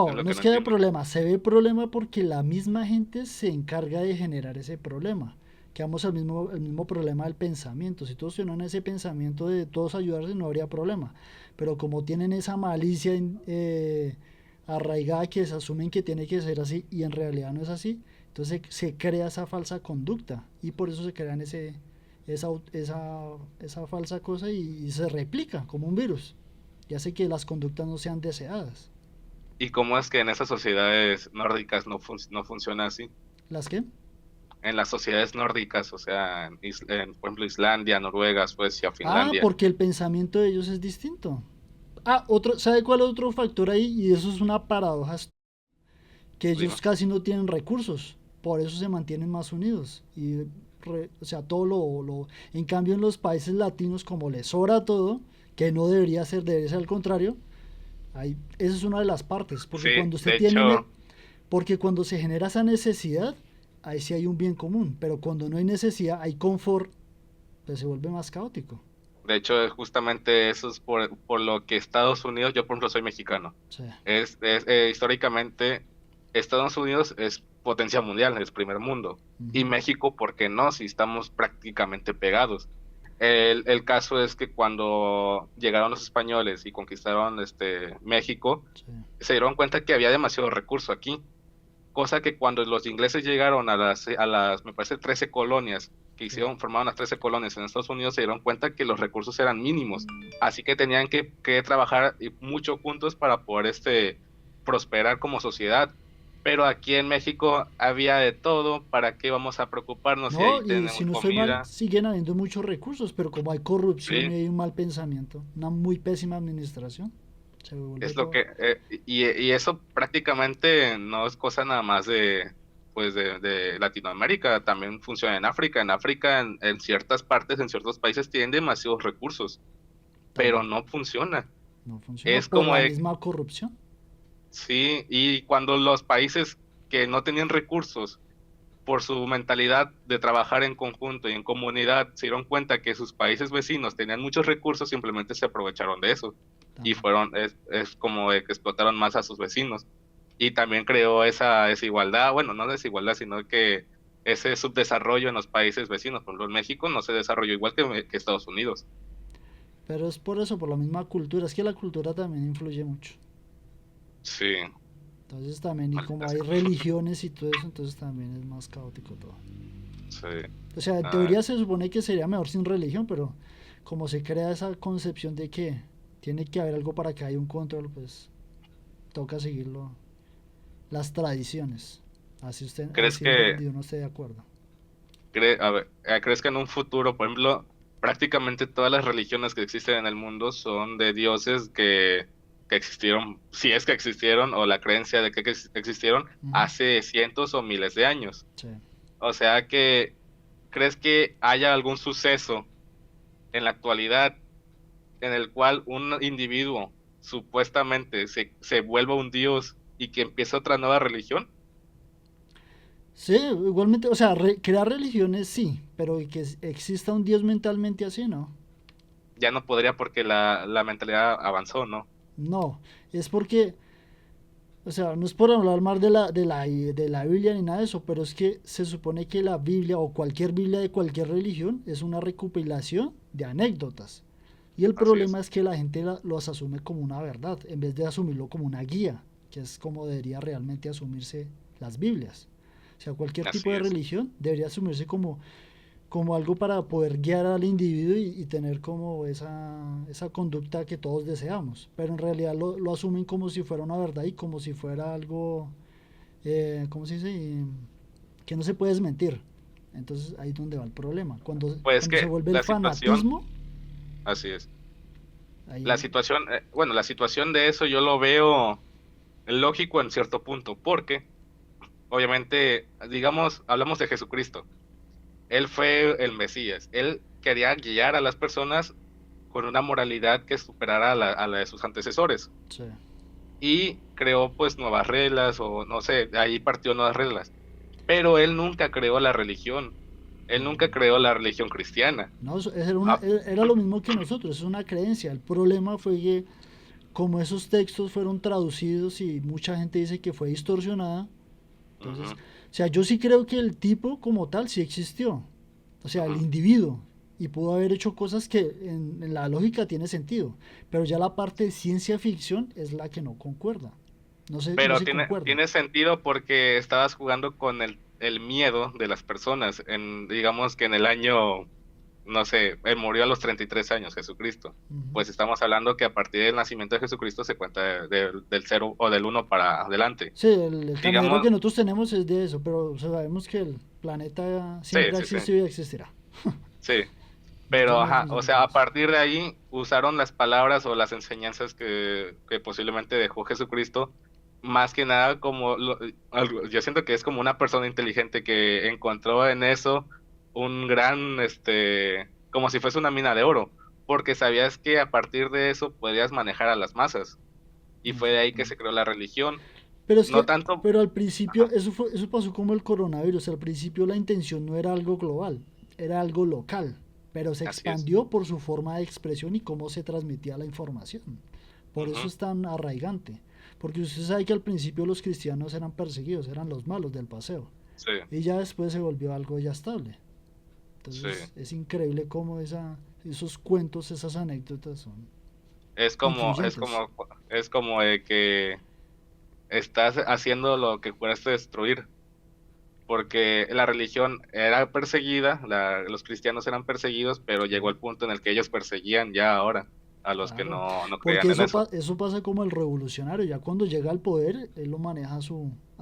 es No, lo no que es no que haya entiendo. problema, se ve problema porque la misma gente se encarga de generar ese problema. Que vamos al mismo problema del pensamiento. Si todos tuvieran ese pensamiento de todos ayudarse, no habría problema. Pero como tienen esa malicia arraigada que se asumen que tiene que ser así y en realidad no es así, entonces se crea esa falsa conducta y por eso se crean esa, esa falsa cosa y se replica como un virus. Y hace que las conductas no sean deseadas. ¿Y cómo es que en esas sociedades nórdicas no funciona así? ¿Las qué? En las sociedades nórdicas, o sea, por ejemplo, Islandia, Noruega, Suecia, Ah, Finlandia. porque el pensamiento de ellos es distinto. Ah, otro, ¿sabe cuál es otro factor ahí? Y eso es una paradoja, que Dime. ellos casi no tienen recursos, por eso se mantienen más unidos. Y, o sea, en cambio en los países latinos, como les sobra todo, que no debería ser, debería ser al contrario, esa es una de las partes, porque Sí, cuando usted de tiene, hecho, porque cuando se genera esa necesidad, ahí sí hay un bien común, pero cuando no hay necesidad, hay confort, pues se vuelve más caótico. De hecho, justamente eso es por lo que Estados Unidos, yo por ejemplo soy mexicano, Sí. históricamente Estados Unidos es potencia mundial, es primer mundo. Y Ujú. México, ¿por qué no? Si estamos prácticamente pegados. El caso es que cuando llegaron los españoles y conquistaron México, Sí. se dieron cuenta que había demasiado recurso aquí, cosa que cuando los ingleses llegaron a las, me parece, 13 colonias que Sí. formaron las 13 colonias en Estados Unidos, se dieron cuenta que los recursos eran mínimos, así que tenían que trabajar mucho juntos para poder prosperar como sociedad. Pero aquí en México había de todo, ¿para qué vamos a preocuparnos si No, ahí y si tenemos no estoy mal, comida? siguen habiendo muchos recursos, pero como hay corrupción y Sí, hay un mal pensamiento, una muy pésima administración, se vuelve es lo todo. que, y eso prácticamente no es cosa nada más pues de Latinoamérica, también funciona en África. En África, en ciertas partes, en ciertos países tienen demasiados recursos, pero También no funciona. no funciona Es por como la de, misma corrupción. sí, y cuando los países que no tenían recursos, por su mentalidad de trabajar en conjunto y en comunidad, se dieron cuenta que sus países vecinos tenían muchos recursos, simplemente se aprovecharon de eso y También. es como de que explotaron más a sus vecinos. Y también creó esa desigualdad, bueno, no desigualdad, sino que ese subdesarrollo en los países vecinos. Por ejemplo, en México no se desarrolló igual que Estados Unidos. Pero es por eso, por la misma cultura. Es que la cultura también influye mucho. Sí, Entonces también, y como maldita hay sea. religiones y todo eso, entonces también es más caótico todo. Sí. O sea, en Ah, teoría se supone que sería mejor sin religión, pero como se crea esa concepción de que tiene que haber algo para que haya un control, pues toca seguirlo. Las tradiciones. ¿crees Así en que donde uno esté de acuerdo. A ver, ¿crees que en un futuro, por ejemplo, prácticamente todas las religiones que existen en el mundo son de dioses que existieron, si es que existieron, o la creencia de que existieron Ujú. hace cientos o miles de años? Sí. O sea que, ¿crees que haya algún suceso en la actualidad en el cual un individuo supuestamente se vuelva un dios y que empiece otra nueva religión? Sí, igualmente, o sea, crear religiones sí, pero que exista un Dios mentalmente así, ¿no? Ya no podría porque la mentalidad avanzó, ¿no? No, es porque, o sea, no es por hablar mal de la Biblia ni nada de eso, pero es que se supone que la Biblia o cualquier Biblia de cualquier religión es una recopilación de anécdotas. Y el Así es. problema es que la gente los asume como una verdad, en vez de asumirlo como una guía, que es como debería realmente asumirse las Biblias. O sea, cualquier tipo Así de es. religión debería asumirse como algo para poder guiar al individuo y tener como esa conducta que todos deseamos. Pero en realidad lo asumen como si fuera una verdad y como si fuera algo, ¿cómo se dice? Que no se puede desmentir. Entonces ahí es donde va el problema. Cuando, Pues cuando se que vuelve el la situación, fanatismo, así es. La ahí... situación, bueno, la situación de eso yo lo veo lógico en cierto punto, porque obviamente, digamos, hablamos de Jesucristo. Él fue el Mesías. Él quería guiar a las personas con una moralidad que superara a la de sus antecesores. Sí. Y creó pues nuevas reglas, o no sé, de ahí partió nuevas reglas. Pero él nunca creó la religión. Él nunca creó la religión cristiana. No, Ah, era lo mismo que nosotros, es una creencia. El problema fue que como esos textos fueron traducidos y mucha gente dice que fue distorsionada, entonces, ujú, o sea, yo sí creo que el tipo como tal sí existió, o sea, el ujú. individuo, y pudo haber hecho cosas que en la lógica tiene sentido, pero ya la parte de ciencia ficción es la que no concuerda. No Pero se concuerda. tiene sentido porque estabas jugando con el miedo de las personas. Digamos que en el año, no sé, él murió a los 33 años, Jesucristo. Ujú. Pues estamos hablando que a partir del nacimiento de Jesucristo se cuenta del cero o del uno para adelante. Sí, el camionero Digamos, que nosotros tenemos es de eso, pero sabemos que el planeta sí, siempre ha sí, sí, existido y existirá. sí. De Pero, todas maneras ajá, o sea, a nosotros. partir de ahí usaron las palabras o las enseñanzas que posiblemente dejó Jesucristo, más que nada como, yo siento que es como una persona inteligente que encontró en eso un gran, como si fuese una mina de oro, porque sabías que a partir de eso podías manejar a las masas, y fue de ahí que se Exactamente. creó la religión. Pero es No que, tanto, pero al principio, ajá, eso pasó como el coronavirus. Al principio la intención no era algo global, era algo local. pero se Así es. expandió por su forma de expresión y cómo se transmitía la información. Por eso Ujú. es tan arraigante. Porque usted sabe que al principio los cristianos eran perseguidos, eran los malos del paseo. Sí, Y ya después se volvió algo ya estable. sí. Entonces es increíble cómo esos cuentos, esas anécdotas son Es como, es influyentes. como, es como de que estás haciendo lo que juraste destruir, porque la religión era perseguida, los cristianos eran perseguidos, pero Sí, llegó el punto en el que ellos perseguían ya ahora a los que claro. no Porque creían en eso. eso pasa como el revolucionario. Ya cuando llega al poder, él lo maneja a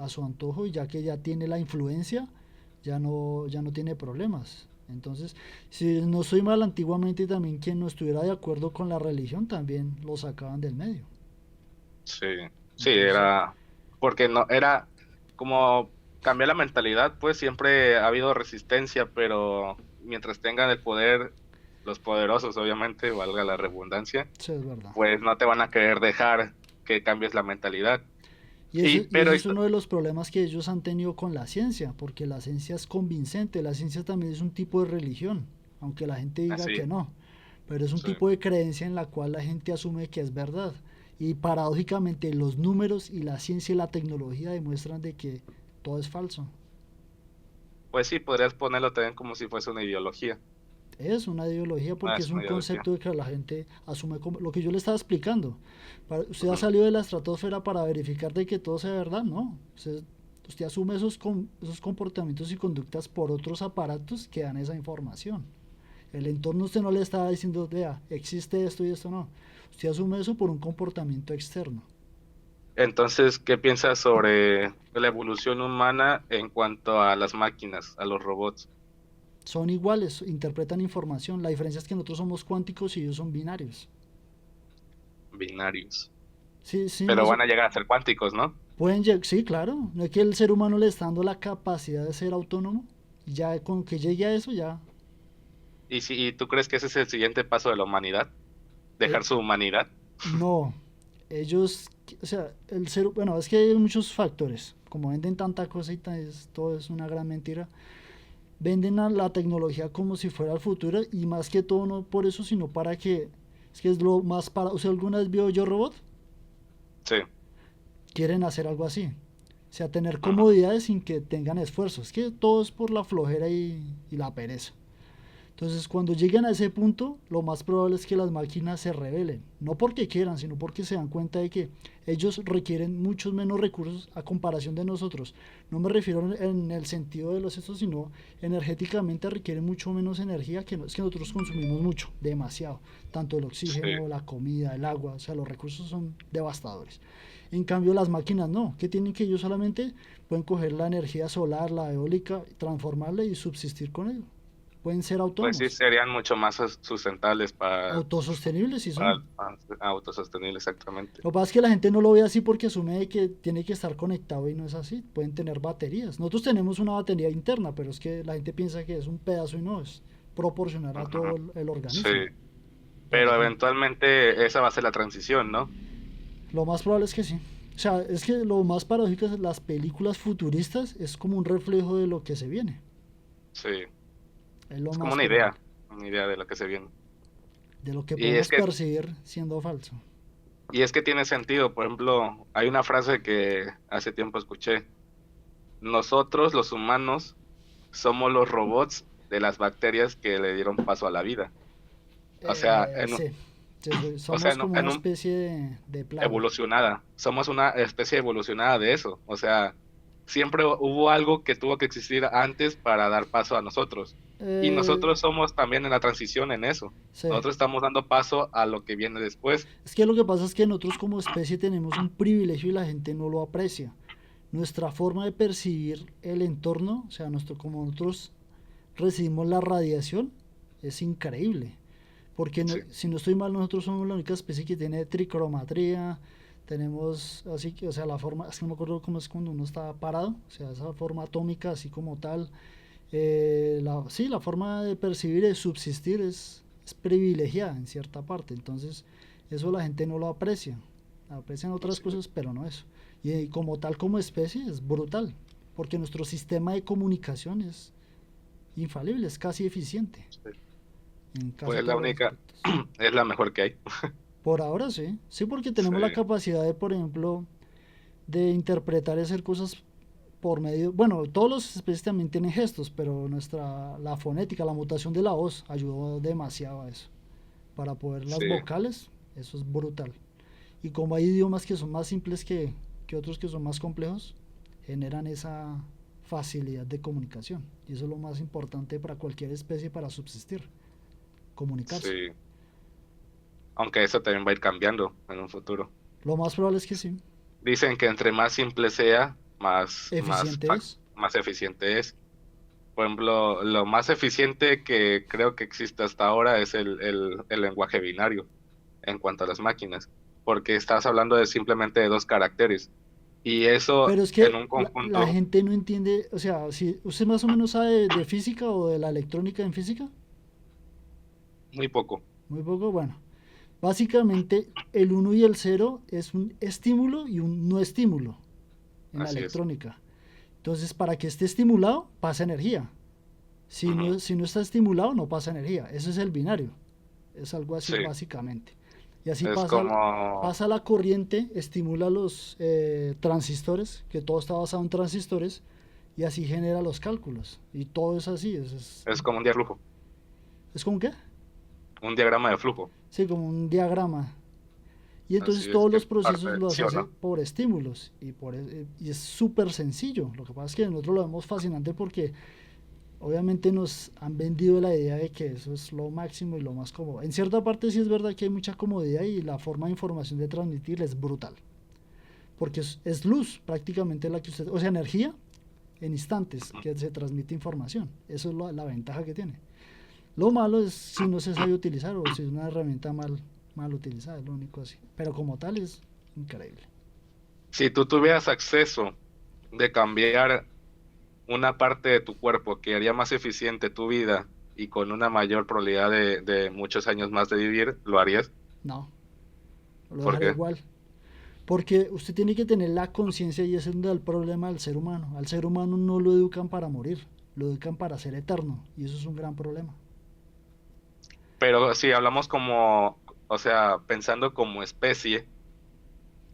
su antojo y ya que ya tiene la influencia, ya no tiene problemas. Entonces, si no estoy mal, antiguamente también quien no estuviera de acuerdo con la religión también lo sacaban del medio. Sí, sí, Entonces, era, porque no, era como cambiar la mentalidad, pues siempre ha habido resistencia, pero mientras tengan el poder, los poderosos, obviamente, valga la redundancia, sí, es verdad. pues no te van a querer dejar que cambies la mentalidad. Y Pero ese es uno de los problemas que ellos han tenido con la ciencia, porque la ciencia es convincente, la ciencia también es un tipo de religión, aunque la gente diga así, que no, pero es un sí, tipo de creencia en la cual la gente asume que es verdad. Y paradójicamente los números y la ciencia y la tecnología demuestran de que todo es falso. pues sí, podrías ponerlo también como si fuese una ideología. Es una ideología Ah, porque es es un una ideología. concepto de que la gente asume como lo que yo le estaba explicando. Usted ha Ujú. salido de la estratosfera para verificar de que todo sea verdad, ¿no? Usted asume esos comportamientos y conductas por otros aparatos que dan esa información. El entorno usted no le está diciendo, vea, existe esto y esto no. Usted asume eso por un comportamiento externo. Entonces, ¿qué piensas sobre la evolución humana en cuanto a las máquinas, a los robots Son iguales, interpretan información. La diferencia es que nosotros somos cuánticos y ellos son binarios. binarios? Sí, sí, Pero más, van a llegar a ser cuánticos, ¿no? pueden llegar, sí, claro. No es que el ser humano le está dando la capacidad de ser autónomo. Ya con que llegue a eso, ya. ¿Y tú crees que ese es el siguiente paso de la humanidad? eh, ¿Dejar su humanidad? no, ellos, o sea, bueno, es que hay muchos factores. Como venden tanta cosa y todo es una gran mentira. Venden a la tecnología como si fuera el futuro y más que todo no por eso, sino para que, es que es lo más para, o sea, ¿alguna vez vio Yo Robot? Sí. Quieren hacer algo así. O sea, tener Ujú. comodidades sin que tengan esfuerzo. Es que todo es por la flojera y la pereza. Entonces, cuando lleguen a ese punto, lo más probable es que las máquinas se rebelen. No porque quieran, sino porque se dan cuenta de que ellos requieren muchos menos recursos a comparación de nosotros. No me refiero en el sentido de los estos, sino energéticamente requieren mucho menos energía que, es que nosotros consumimos mucho, demasiado. Tanto el Sí. oxígeno, la comida, el agua, o sea, los recursos son devastadores. En cambio, las máquinas no, que tienen que ellos solamente pueden coger la energía solar, la eólica, transformarla y subsistir con ello. Pueden ser Pues sí, autónomos, serían mucho más sustentables autosostenibles si para son. autosostenibles, exactamente. Lo que pasa es que la gente no lo ve así porque asume que tiene que estar conectado y no es así. Pueden tener baterías. Nosotros tenemos una batería interna, pero es que la gente piensa que es un pedazo y no, es proporcional a Ujú. todo el Sí. organismo. Pero Pero sí, eventualmente esa va a ser la transición, ¿no? lo más probable es que sí. O sea, es que lo más paradójico es las películas futuristas es como un reflejo de lo que se viene. Sí. Es lo Es como más probable. una idea de lo que se viene. De lo que Y es podemos que, percibir siendo falso. y es que tiene sentido. Por ejemplo, hay una frase que hace tiempo escuché. Nosotros, los humanos, somos los robots de las bacterias que le dieron paso a la vida. O sea, Sí, sí, sí, o sea, somos como una en un especie de plaga. evolucionada. Somos una especie evolucionada de eso. O sea, siempre hubo algo que tuvo que existir antes para dar paso a nosotros. Y Eh, nosotros somos también en la transición en eso. sí. Nosotros estamos dando paso a lo que viene después. Es que lo que pasa es que nosotros como especie tenemos un privilegio y la gente no lo aprecia. Nuestra forma de percibir el entorno, o sea, como nosotros recibimos la radiación, es increíble. Porque Sí, si no estoy mal, nosotros somos la única especie que tiene tricromatría, tenemos así que, o sea, la forma, es que no me acuerdo cómo es cuando uno está parado, o sea, esa forma atómica así como tal. Sí, la forma de percibir y de subsistir es privilegiada en cierta parte, entonces eso la gente no lo aprecia, aprecian otras sí, cosas, pero no eso. Y como tal, como especie, es brutal, porque nuestro sistema de comunicación es infalible, es casi eficiente. sí. en casi Pues la todos los única, aspectos. es la mejor que hay. Por ahora sí, sí porque Sí, tenemos la capacidad de, por ejemplo, de interpretar y hacer cosas por medio, bueno, todos los especies también tienen gestos, pero la fonética, la mutación de la voz ayudó demasiado a eso. Para poder las sí, vocales, eso es brutal. Y como hay idiomas que son más simples que otros que son más complejos, generan esa facilidad de comunicación. Y eso es lo más importante para cualquier especie para subsistir, comunicarse. sí. Aunque eso también va a ir cambiando en un futuro. Lo más probable es que sí. Dicen que entre más simple sea, Eficiente es. más eficiente es. Por ejemplo, lo más eficiente que creo que existe hasta ahora es el lenguaje binario en cuanto a las máquinas, porque estás hablando de simplemente de dos caracteres. Y eso Pero es en que un la conjunto, gente no entiende, o sea, si usted más o menos sabe de física o de la electrónica en física, muy poco. muy poco, bueno. Básicamente el uno y el cero es un estímulo y un no estímulo en la Así es. electrónica. Entonces, para que esté estimulado, pasa energía. Ujú. Si no está estimulado, no pasa energía. Eso es el binario. Es algo así Sí, básicamente. Y así es como, pasa la corriente, estimula los transistores, que todo está basado en transistores, y así genera los cálculos. Y todo es así. es como un diaflujo, ¿Es como qué? un diagrama de flujo. Sí, como un diagrama. Y entonces Así es todos que los procesos los ¿sí o hace no? por estímulos. Y es súper sencillo. Lo que pasa es que nosotros lo vemos fascinante porque obviamente nos han vendido la idea de que eso es lo máximo y lo más cómodo. En cierta parte sí es verdad que hay mucha comodidad y la forma de información de transmitir es brutal. Porque es luz prácticamente la que usted, o sea, energía en instantes Ujú. que se transmite información. Eso es la ventaja que tiene. Lo malo es si no se sabe utilizar o si es una herramienta mal utilizada, es lo único así. Pero como tal es increíble. Si tú tuvieras acceso de cambiar una parte de tu cuerpo que haría más eficiente tu vida y con una mayor probabilidad de muchos años más de vivir, ¿lo harías? No, lo ¿Por dejaría qué? igual. Porque usted tiene que tener la conciencia y ese es el problema del ser humano. Al ser humano no lo educan para morir, lo educan para ser eterno y eso es un gran problema. Pero si hablamos como, o sea, pensando como especie,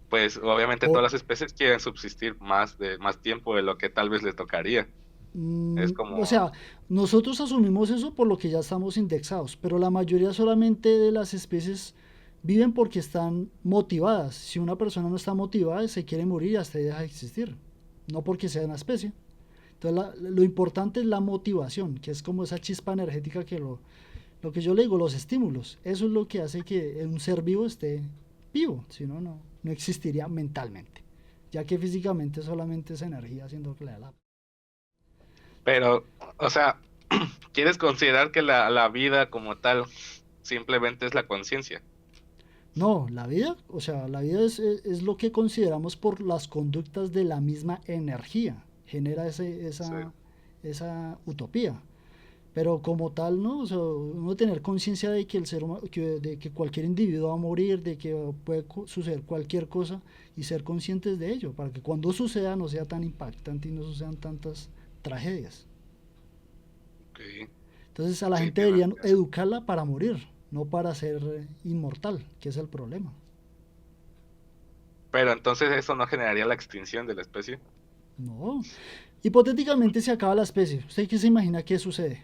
pues obviamente todas O, las especies quieren subsistir más tiempo de lo que tal vez les tocaría. Es o como, sea, nosotros asumimos eso por lo que ya estamos indexados, pero la mayoría solamente de las especies viven porque están motivadas. Si una persona no está motivada, se quiere morir y hasta ahí deja de existir, no porque sea una especie. Entonces, lo importante es la motivación, que es como esa chispa energética lo que yo le digo, los estímulos. Eso es lo que hace que un ser vivo esté vivo, si no, no existiría mentalmente, ya que físicamente solamente es energía haciendo que le da la... pero, o sea, ¿quieres considerar que la vida como tal simplemente es la conciencia? No, la vida, o sea, la vida es lo que consideramos por las conductas de la misma energía, genera Sí. esa utopía. Pero como tal, ¿no? O sea, uno tener conciencia de que de que cualquier individuo va a morir, de que puede suceder cualquier cosa y ser conscientes de ello, para que cuando suceda no sea tan impactante y no sucedan tantas tragedias. Ok. Entonces a la Sí, gente deberían tiene. educarla para morir, no para ser inmortal, que es el problema. Pero entonces eso no generaría la extinción de la especie. No. Hipotéticamente se acaba la especie. ¿Usted qué se imagina que sucede?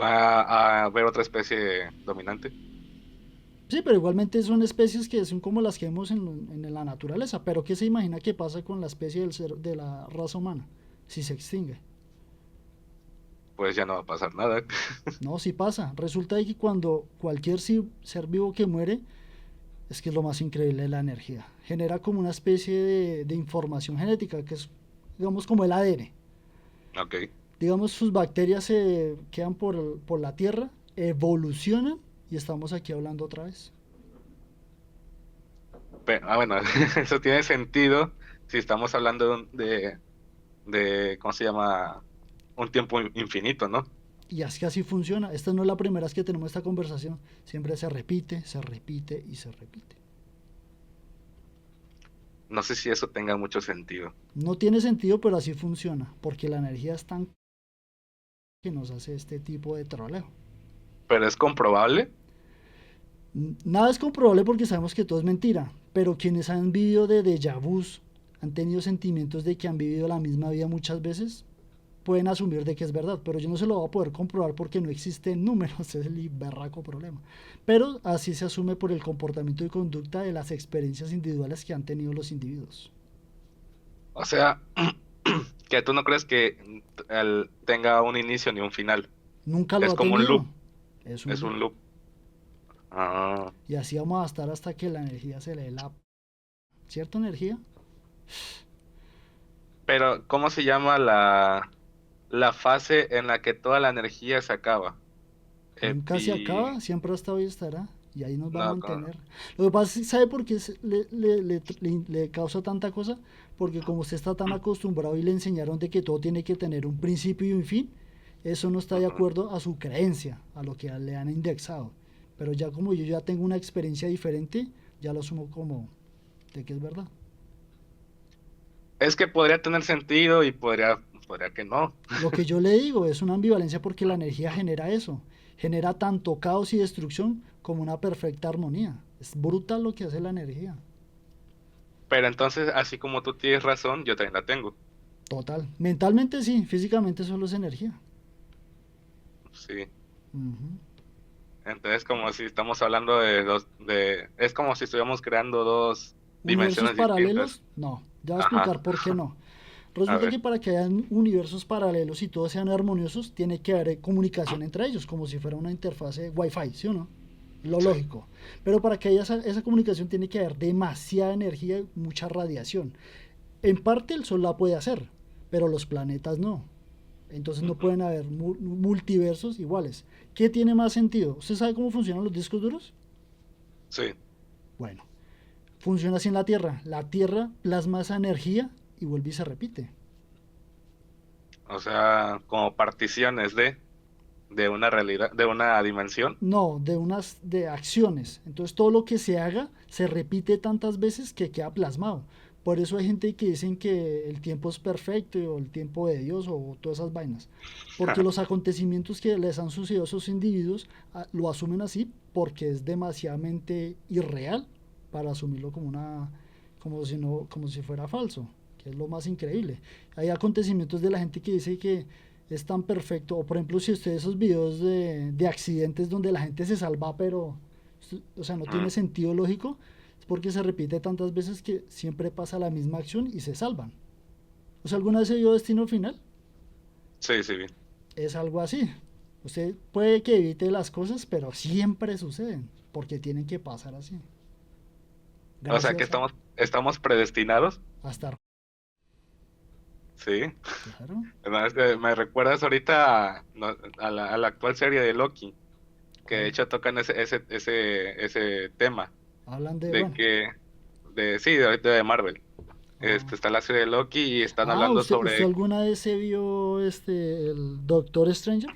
Va a haber otra especie dominante. Sí, pero igualmente son especies que son como las que vemos en la naturaleza. Pero ¿qué se imagina que pasa con la especie de la raza humana si se extingue? Pues ya no va a pasar nada. No, sí pasa. Resulta de que cuando cualquier ser vivo que muere, es que es lo más increíble de la energía. Genera como una especie de información genética, que es, digamos, como el ADN. Ok. Digamos, sus bacterias se quedan por la Tierra, evolucionan y estamos aquí hablando otra vez. Bueno, eso tiene sentido si estamos hablando de, ¿cómo se llama? Un tiempo infinito, ¿no? Y es que así funciona. Esta no es la primera vez que tenemos esta conversación. Siempre se repite y se repite. No sé si eso tenga mucho sentido. No tiene sentido, pero así funciona. Porque la energía es tan que nos hace este tipo de troleo. Pero es comprobable. Nada es comprobable porque sabemos que todo es mentira, pero quienes han vivido de déjà vus, han tenido sentimientos de que han vivido la misma vida muchas veces, pueden asumir de que es verdad, pero yo no se lo voy a poder comprobar porque no existen números, ese es el berraco problema. Pero así se asume por el comportamiento y conducta de las experiencias individuales que han tenido los individuos. O sea, que tú no crees que tenga un inicio ni un final. Nunca lo Es ha como un tenido, loop. es un Es loop. un loop. Ah. Y así vamos a estar hasta que la energía se le dé la... ¿Cierta energía? Pero, ¿cómo se llama la fase en la que toda la energía se acaba? Nunca se Epi... acaba, siempre ha estado y estará. Y ahí nos va a No, mantener. Lo que pasa es, ¿sabe por qué le causa tanta cosa? Porque como usted está tan acostumbrado y le enseñaron de que todo tiene que tener un principio y un fin, eso no está de ujú. acuerdo a su creencia, a lo que le han indexado. Pero ya como yo ya tengo una experiencia diferente, ya lo asumo como de que es verdad. Es que podría tener sentido y podría que no. Lo que yo le digo es una ambivalencia porque la energía genera eso. Genera tanto caos y destrucción como una perfecta armonía. Es brutal lo que hace la energía. Pero entonces, así como tú tienes razón, yo también la tengo. Total. Mentalmente sí, físicamente solo es energía. Sí. Ujú. Entonces, como si estamos hablando es como si estuviéramos creando dos ¿Universos dimensiones distintas. paralelos? No. Ya voy a Ajá. explicar por qué no. A Resulta ver. que para que hayan universos paralelos y todos sean armoniosos, tiene que haber comunicación entre ellos, como si fuera una interfase Wi-Fi, ¿sí o no? Lo Sí. lógico. Pero para que haya esa comunicación tiene que haber demasiada energía y mucha radiación. En parte el Sol la puede hacer, pero los planetas no. Entonces no Ujú. pueden haber multiversos iguales. ¿Qué tiene más sentido? ¿Usted sabe cómo funcionan los discos duros? Sí. Bueno, funciona así en la Tierra. La Tierra plasma esa energía y vuelve y se repite. O sea, como particiones de una realidad, de una dimensión. No, de unas de acciones. Entonces todo lo que se haga se repite tantas veces que queda plasmado. Por eso hay gente que dicen que el tiempo es perfecto o el tiempo de Dios o todas esas vainas. Porque los acontecimientos que les han sucedido a esos individuos lo asumen así porque es demasiadamente irreal para asumirlo como una como si no como si fuera falso, que es lo más increíble. Hay acontecimientos de la gente que dice que es tan perfecto. O por ejemplo, si usted esos videos de accidentes donde la gente se salva, pero, o sea, no tiene Mm. sentido lógico, es porque se repite tantas veces que siempre pasa la misma acción y se salvan. O sea, ¿alguna vez se vio Destino Final? Sí, sí, bien. Es algo así. Usted puede que evite las cosas, pero siempre suceden, porque tienen que pasar así. O sea que Gracias estamos predestinados. a estar. Sí. Claro. No, es que me recuerdas ahorita no, a la actual serie de Loki, que de ¿Cuál? hecho tocan ese tema Hablan de, de bueno. que, sí, de ahorita de Marvel. Ah, Está la serie de Loki y están hablando ¿usted sobre, alguna vez se vio el Doctor Stranger?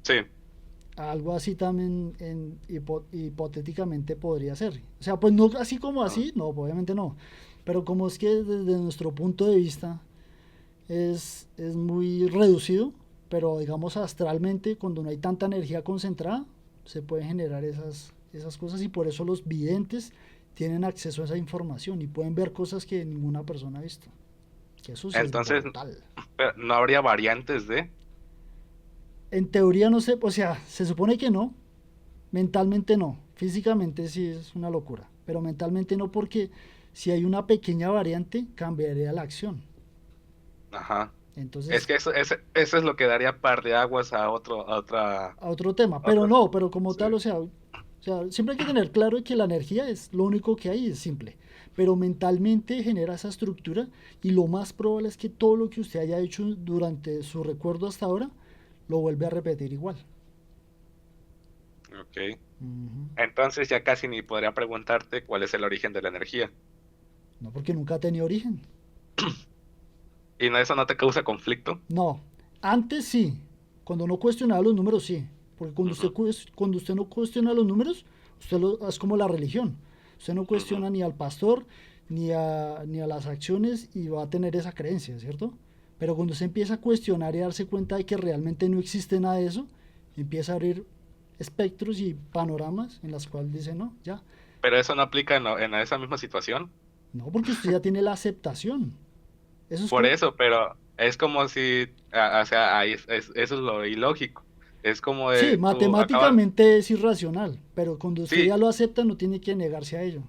sí, Algo así también hipotéticamente podría ser. O sea, pues no así como ah, así, no, obviamente no. Pero como es que desde nuestro punto de vista es muy reducido, pero digamos astralmente, cuando no hay tanta energía concentrada, se pueden generar esas cosas y por eso los videntes tienen acceso a esa información y pueden ver cosas que ninguna persona ha visto. Que eso sí es entonces brutal. no habría variantes de, En teoría no sé, o sea, se supone que no, mentalmente no, físicamente sí es una locura, pero mentalmente no porque si hay una pequeña variante cambiaría la acción. ajá, es Entonces, que eso es lo que daría par de aguas a otro tema, a pero otra, no, pero como sí, tal, o sea, siempre hay que tener claro que la energía es lo único que hay, es simple, pero mentalmente genera esa estructura y lo más probable es que todo lo que usted haya hecho durante su recuerdo hasta ahora lo vuelve a repetir igual. ok. Ujú. Entonces ya casi ni podría preguntarte cuál es el origen de la energía. No porque nunca ha tenido origen. ¿Y no, eso no te causa conflicto? No, antes sí, cuando no cuestionaba los números sí, porque Ujú, cuando usted no cuestiona los números, es como la religión, usted no ujú, cuestiona ni al pastor ni a las acciones y va a tener esa creencia, ¿cierto? Pero cuando se empieza a cuestionar y a darse cuenta de que realmente no existe nada de eso, empieza a abrir espectros y panoramas en las cuales dice, no, ya, Pero eso no aplica en esa misma situación. no, porque usted ya tiene la aceptación. Eso es Por como, eso, pero es como si, o sea, ahí eso es lo ilógico. Es como sí, de, tú acabas, matemáticamente es irracional, pero cuando usted sí, ya lo acepta no tiene que negarse a ello.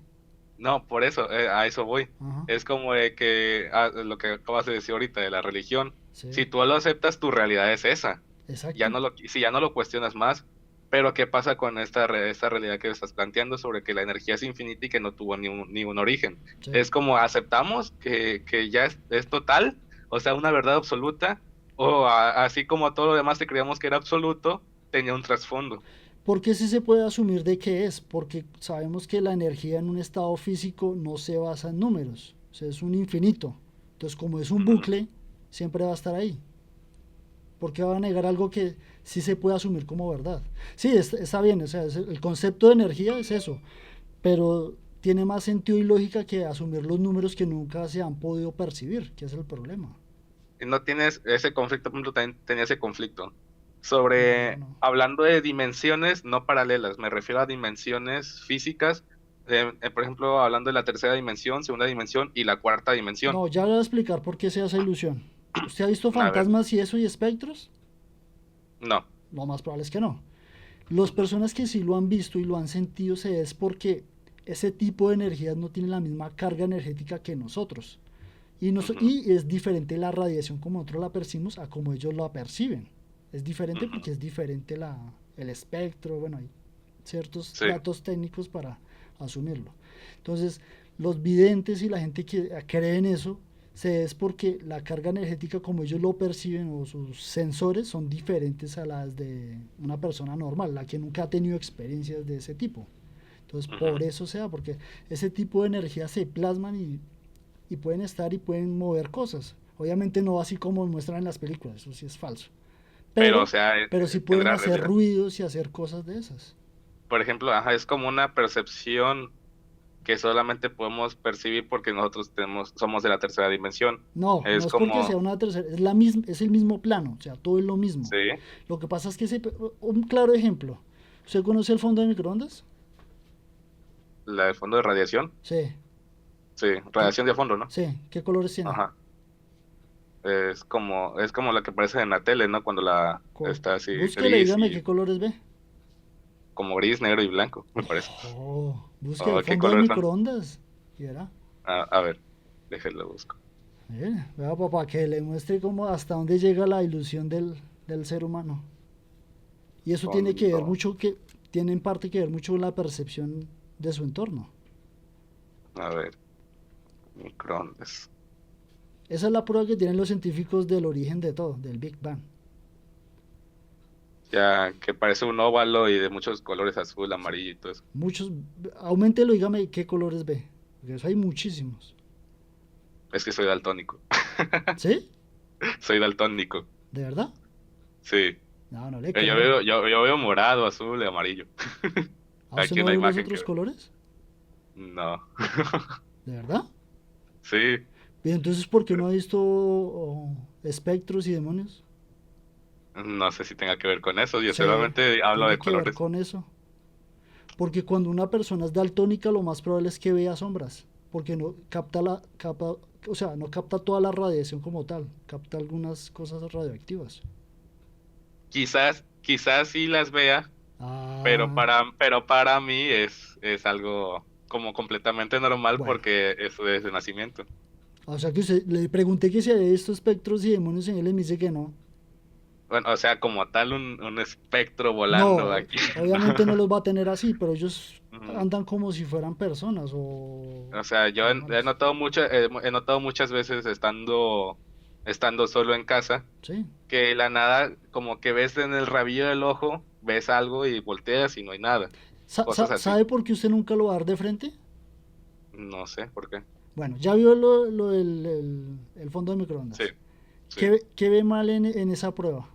no, por eso, a eso voy. Ajá, Es como de que, lo que acabas de decir ahorita de la religión, sí, si tú lo aceptas, tu realidad es esa. exacto. Si ya no lo cuestionas más, pero ¿qué pasa con esta realidad que estás planteando sobre que la energía es infinita y que no tuvo ni un origen? Sí. Es como aceptamos que ya es total, o sea, una verdad absoluta, o así como todo lo demás que creíamos que era absoluto, tenía un trasfondo. ¿Por qué sí se puede asumir de qué es? Porque sabemos que la energía en un estado físico no se basa en números, o sea, es un infinito. Entonces, como es un Ujú. bucle, siempre va a estar ahí. ¿Por qué va a negar algo que sí se puede asumir como verdad? Sí, está bien, o sea, el concepto de energía es eso, pero tiene más sentido y lógica que asumir los números que nunca se han podido percibir, que es el problema. Y no tienes ese conflicto, por ejemplo, también tenía ese conflicto. No, yo Sobre, no. hablando de dimensiones no paralelas, me refiero a dimensiones físicas, por ejemplo, hablando de la tercera dimensión, segunda dimensión y la cuarta dimensión. No, ya le voy a explicar por qué se hace ilusión. ¿Usted ha visto A ver, fantasmas y eso y espectros? no. Lo más probable es que no. Las Ujú, personas que sí lo han visto y lo han sentido se es porque ese tipo de energías no tiene la misma carga energética que nosotros. ujú, Y es diferente la radiación como nosotros la percibimos a como ellos la perciben. Es diferente ujú. porque es diferente el espectro, bueno, hay ciertos Sí, datos técnicos para asumirlo. Entonces, los videntes y la gente que cree en eso se es porque la carga energética como ellos lo perciben o sus sensores son diferentes a las de una persona normal, la que nunca ha tenido experiencias de ese tipo. Entonces, por ujú. eso sea, porque ese tipo de energía se plasman y pueden estar y pueden mover cosas. Obviamente no así como muestran en las películas, eso sí es falso. Pero, o Pero, sea, pero sí en pueden la hacer realidad. ruidos y hacer cosas de esas. Por ejemplo, ajá, es como una percepción que solamente podemos percibir porque nosotros somos de la tercera dimensión. No, no Es es porque sea como, una tercera, es la misma, es el mismo plano, o sea, todo es lo mismo. sí, Lo que pasa es que un claro ejemplo. ¿Usted conoce el fondo de microondas? la del fondo de radiación. Sí. Sí, ¿Qué, radiación de fondo, ¿no? sí, ¿qué colores tiene? Ajá. Es como la que aparece en la tele, ¿no? Cuando la está así Búsquele, gris dígame y qué colores ve. como gris, negro y blanco, me parece. Oh, busque el Oh, ¿qué fondo de colores son? microondas. Y verá. A ver, déjenlo busco. Vea, papá, que le muestre cómo hasta dónde llega la ilusión del ser humano. Y eso tiene que ver Fondo, mucho tiene en parte que ver mucho con la percepción de su entorno. a ver, microondas. Esa es la prueba que tienen los científicos del origen de todo, del Big Bang. Ya que parece un óvalo y de muchos colores azul, amarillo y todo eso. Muchos, aumentelo, dígame qué colores ve. Porque eso hay muchísimos. Es que soy daltónico. ¿Sí? Soy daltónico. ¿De verdad? Sí. No, no le Yo creo. veo, yo veo morado, azul y amarillo. ¿A usted Aquí en no la ve los imagen que otros veo. colores? No. ¿De verdad? Sí. ¿Y entonces por qué no ha visto espectros y demonios? No sé si tenga que ver con eso. Yo Sí, solamente hablo tiene de que ver colores. con eso. Porque cuando una persona es daltónica, lo más probable es que vea sombras. Porque no capta o sea, no capta toda la radiación como tal, capta algunas cosas radioactivas. Quizás sí las vea, Ah, pero para mí es algo como completamente normal bueno. porque eso es de nacimiento. O sea que usted le pregunté que si había visto espectros y demonios en él y me dice que no. Bueno, o sea, como tal un espectro volando No, aquí. obviamente no los va a tener así, pero ellos Ujú. andan como si fueran personas o O sea, yo he animales. notado he notado muchas veces estando solo en casa, Sí. que de la nada, como que ves en el rabillo del ojo, ves algo y volteas y no hay nada. Cosas así. ¿Sabe por qué usted nunca lo va a dar de frente? No sé por qué. Bueno, ya vio lo del el fondo de Sí, microondas. sí. ¿Qué ve mal en esa prueba?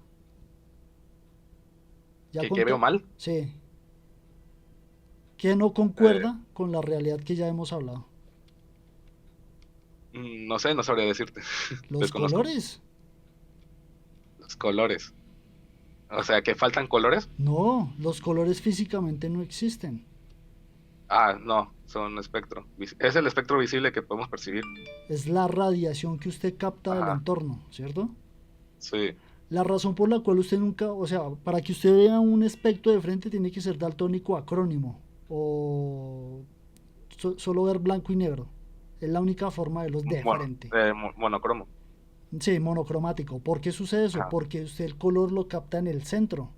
Ya ¿Qué veo contó. mal? Sí. ¿Qué no Eh, concuerda con la realidad que ya hemos hablado? no sé, no sabría decirte. Los Desconozco. colores. Los colores. O sea, que faltan colores. No, los colores físicamente no existen. Ah, no, son espectro. Es el espectro visible que podemos percibir. Es la radiación que usted capta del Ajá, entorno, ¿cierto? sí. La razón por la cual usted nunca, o sea, para que usted vea un espectro de frente tiene que ser daltónico acrónimo o solo ver blanco y negro. Es la única forma de verlos de frente. Monocromo. Sí, monocromático. ¿Por qué sucede eso? Ajá. Porque usted el color lo capta en el centro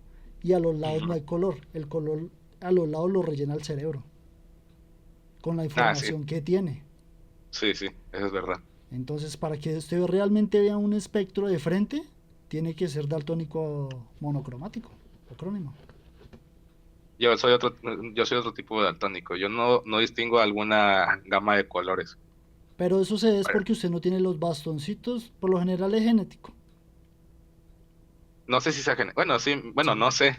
y a los lados no Ujú. hay color. El color a los lados lo rellena el cerebro con la Ah, sí, información que tiene. sí, sí, eso es verdad. Entonces, para que usted realmente vea un espectro de frente, tiene que ser daltónico monocromático, acrónimo. Yo soy otro, yo soy otro tipo de daltónico. Yo no distingo alguna gama de colores. Pero eso se es Bueno, porque usted no tiene los bastoncitos, por lo general es genético. no sé si sea bueno, sí, bueno, Sí. no sé,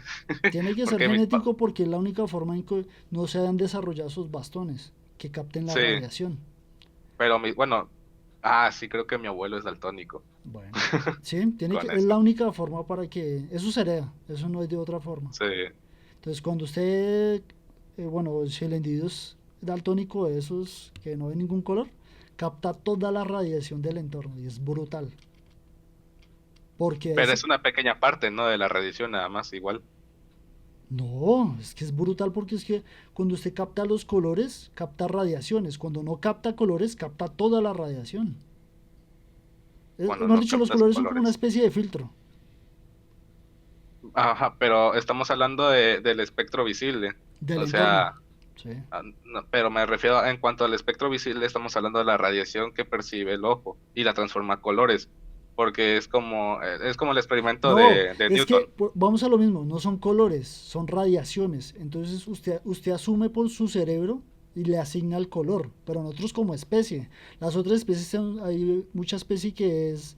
Tiene que ser porque genético porque es la única forma en que no se han desarrollado esos bastones que capten la sí, radiación. pero bueno, sí, creo que mi abuelo es daltónico. Bueno, sí, Con es la eso, única forma para que eso se hereda, eso no es de otra forma. sí. Entonces, cuando usted, bueno, si el individuo es daltónico de esos que no ve ningún color, capta toda la radiación del entorno y es brutal. Porque Pero es, es una pequeña parte, ¿no? De la radiación nada más, igual. no, es que es brutal porque es que cuando usted capta los colores, capta radiaciones. Cuando no capta colores, capta toda la radiación. Cuando Hemos no dicho, los captas colores son como una colores. especie de filtro. Ajá, pero estamos hablando del espectro visible. Del O entorno. sea, Sí. pero me refiero en cuanto al espectro visible, estamos hablando de la radiación que percibe el ojo y la transforma a colores, porque es como el experimento No, de es Newton. que vamos a lo mismo, no son colores, son radiaciones. Entonces usted asume por su cerebro y le asigna el color, pero nosotros como especie. Las otras especies, hay mucha especie que es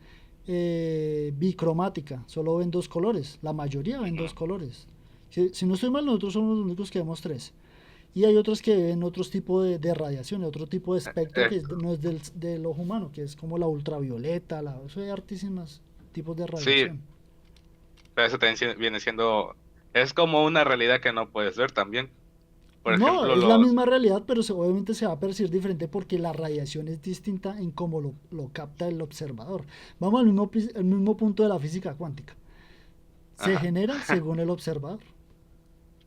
bicromática, solo ven dos colores, la mayoría ven Ujú. dos colores. Si no estoy mal, nosotros somos los únicos que vemos tres. Y hay otros que ven otros tipos de radiación, otro tipo de espectro que Esto. no es del ojo humano, que es como la ultravioleta, eso hay hartísimos tipos de Sí, radiación. pero eso también viene siendo, es como una realidad que no puedes ver también. Por No, ejemplo, es la misma realidad, pero obviamente se va a percibir diferente porque la radiación es distinta en cómo lo capta el observador. Vamos al mismo punto de la física cuántica. Se ajá, genera según el observador.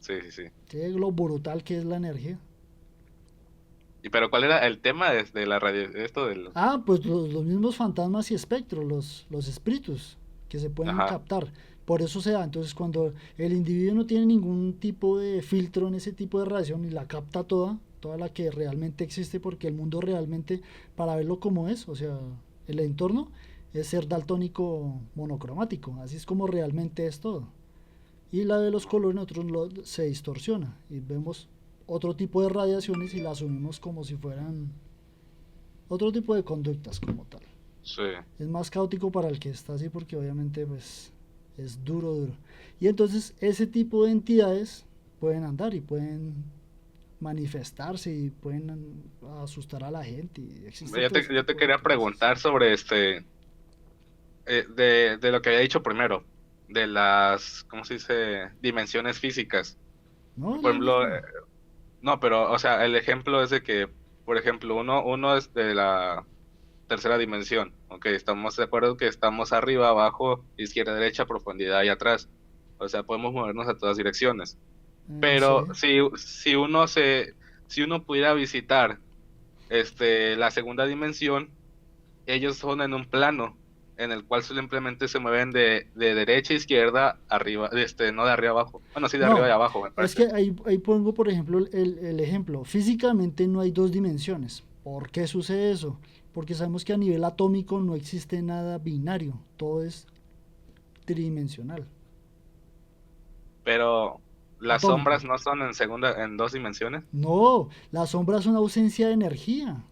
sí, sí, sí. ¿Sí? Lo brutal que es la energía. Pero ¿cuál era el tema de la radio, esto del, Ah, pues los mismos fantasmas y espectros, los espíritus que se pueden ajá, captar. Por eso se da. Entonces, cuando el individuo no tiene ningún tipo de filtro en ese tipo de radiación y la capta toda, toda la que realmente existe, porque el mundo realmente, para verlo como es, o sea, el entorno, es ser daltónico monocromático. Así es como realmente es todo. Y la de los colores, nosotros se distorsiona y vemos otro tipo de radiaciones y la asumimos como si fueran otro tipo de conductas como tal. sí. Es más caótico para el que está así porque obviamente pues es duro. Y entonces ese tipo de entidades pueden andar y pueden manifestarse y pueden asustar a la gente y existe todo ese Yo te tipo de quería cosas. preguntar sobre de lo que había dicho primero, de las, ¿cómo se dice? Dimensiones físicas. No, es Por lo ejemplo, mismo. no, pero, o sea, el ejemplo es de que, por ejemplo, uno es de la tercera dimensión, ok, estamos de acuerdo que estamos arriba, abajo, izquierda, derecha, profundidad y atrás. O sea, podemos movernos a todas direcciones. Pero Sí. si uno pudiera visitar la segunda dimensión, ellos son en un plano en el cual simplemente se mueven de derecha a izquierda, arriba, no de arriba a abajo. Bueno, sí, de arriba y No, abajo, me es parece. que ahí pongo por ejemplo el ejemplo. Físicamente no hay dos dimensiones. ¿Por qué sucede eso? Porque sabemos que a nivel atómico no existe nada binario, todo es tridimensional, Pero las atómico. sombras no son en dos dimensiones. No, la sombra es una ausencia de energía.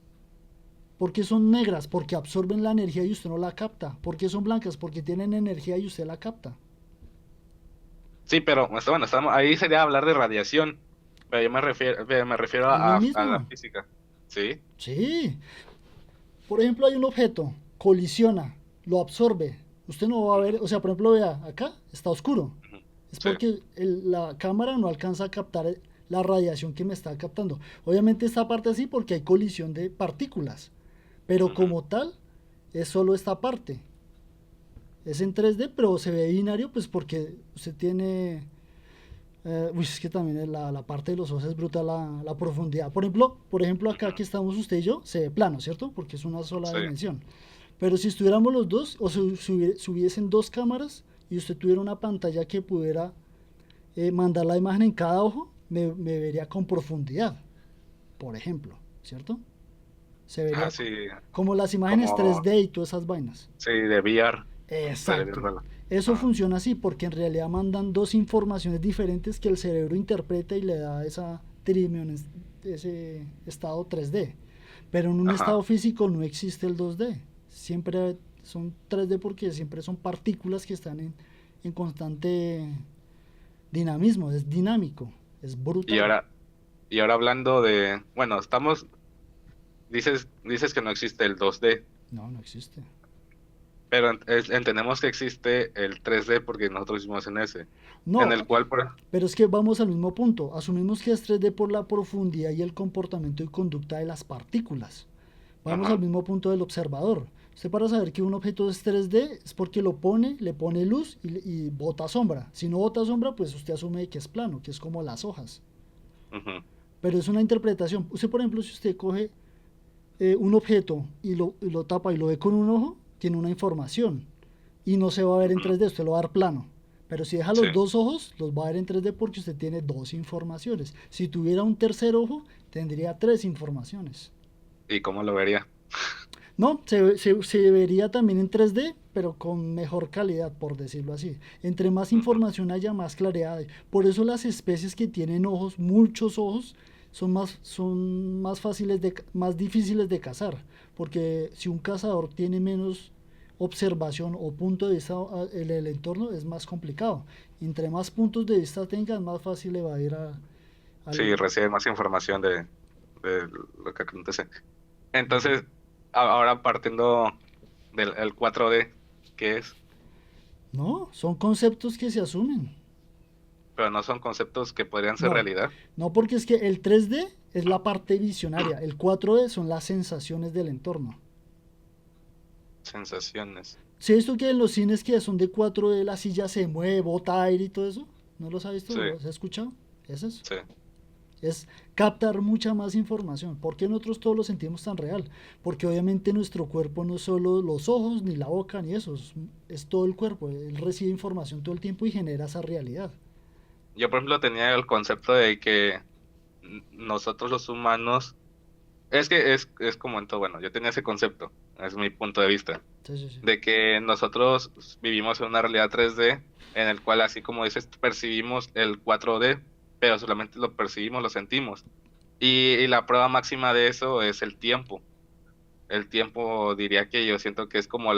¿Por qué son negras? Porque absorben la energía y usted no la capta. ¿Por qué son blancas? Porque tienen energía y usted la capta. Sí, pero bueno, ahí sería hablar de radiación, pero yo me refiero Es lo a la mismo. física. Sí, Sí. Por ejemplo, hay un objeto, colisiona, lo absorbe. Usted no va a ver, o sea, por ejemplo, vea, acá está oscuro. Ujú. Es Sí. porque la cámara no alcanza a captar la radiación que me está captando. Obviamente esta parte así porque hay colisión de partículas, pero Ujú. como tal es solo esta parte. Es en 3D, pero se ve binario pues porque usted tiene... uy, es que también la parte de los ojos es brutal la profundidad. Por ejemplo, acá Ujú. que estamos usted y yo, se ve plano, ¿cierto? Porque es una sola Sí. dimensión. Pero si estuviéramos los dos, o si hubiesen dos cámaras y usted tuviera una pantalla que pudiera mandar la imagen en cada ojo, me vería con profundidad, por ejemplo, ¿cierto? Se vería Sí, como las imágenes como, 3D y todas esas vainas. sí, de VR, de Exacto. VR. Eso Ah, funciona así porque en realidad mandan dos informaciones diferentes que el cerebro interpreta y le da esa ese estado 3D. Pero en un estado ajá. físico no existe el 2D. Siempre son 3D porque siempre son partículas que están en constante dinamismo, es dinámico, es Y brutal. ahora, y ahora hablando de, bueno, dices que no existe el 2D, No, no existe. pero entendemos que existe el 3D porque nosotros hicimos en ese, en No, el cual, por, pero es que vamos al mismo punto. Asumimos que es 3D por la profundidad y el comportamiento y conducta de las partículas. Vamos al ajá, mismo punto del observador. Usted para saber que un objeto es 3D es porque lo pone, le pone luz y bota sombra. Si no bota sombra, pues usted asume que es plano, que es como las hojas. ujú, Pero es una interpretación. Usted, por ejemplo, si usted coge un objeto y lo tapa y lo ve con un ojo, tiene una información. Y no se va a ver en ujú, 3D, usted lo va a dar plano. Pero si deja sí, los dos ojos, los va a ver en 3D porque usted tiene dos informaciones. Si tuviera un tercer ojo, tendría tres informaciones. ¿y cómo lo vería? No, se vería también en 3D, pero con mejor calidad, por decirlo así. Entre más Ujú. información haya, más claridad hay. Por eso las especies que tienen ojos, muchos ojos, son más fáciles más difíciles de cazar. Porque si un cazador tiene menos observación o punto de vista en el entorno, es más complicado. Entre más puntos de vista tengan, más fácil le va a ir Sí, al... recibe más información de lo que acontece. Ujú. Entonces, ahora partiendo del el 4D, ¿qué es? No, son conceptos que se asumen. Pero no son conceptos que podrían ser No, realidad. no porque es que el 3D es la parte visionaria, el 4D son las sensaciones del entorno. Sensaciones. ¿Sí esto que en los cines que son de 4D la silla se mueve, bota aire y todo eso? ¿No los ha visto? Sí, ¿No los ha escuchado? ¿Es eso? sí. Es captar mucha más información. ¿Por qué nosotros todos lo sentimos tan real? Porque obviamente nuestro cuerpo no es solo los ojos, ni la boca, ni eso, es todo el cuerpo. Él recibe información todo el tiempo y genera esa realidad. Yo, por ejemplo, tenía el concepto de que nosotros los humanos, es que es como en todo, bueno, yo tenía ese concepto, es mi punto de vista, Sí, sí, sí. de que nosotros vivimos en una realidad 3D en el cual, así como dices, percibimos el 4D, pero solamente lo percibimos, lo sentimos. Y la prueba máxima de eso es el tiempo. El tiempo diría que yo siento que es como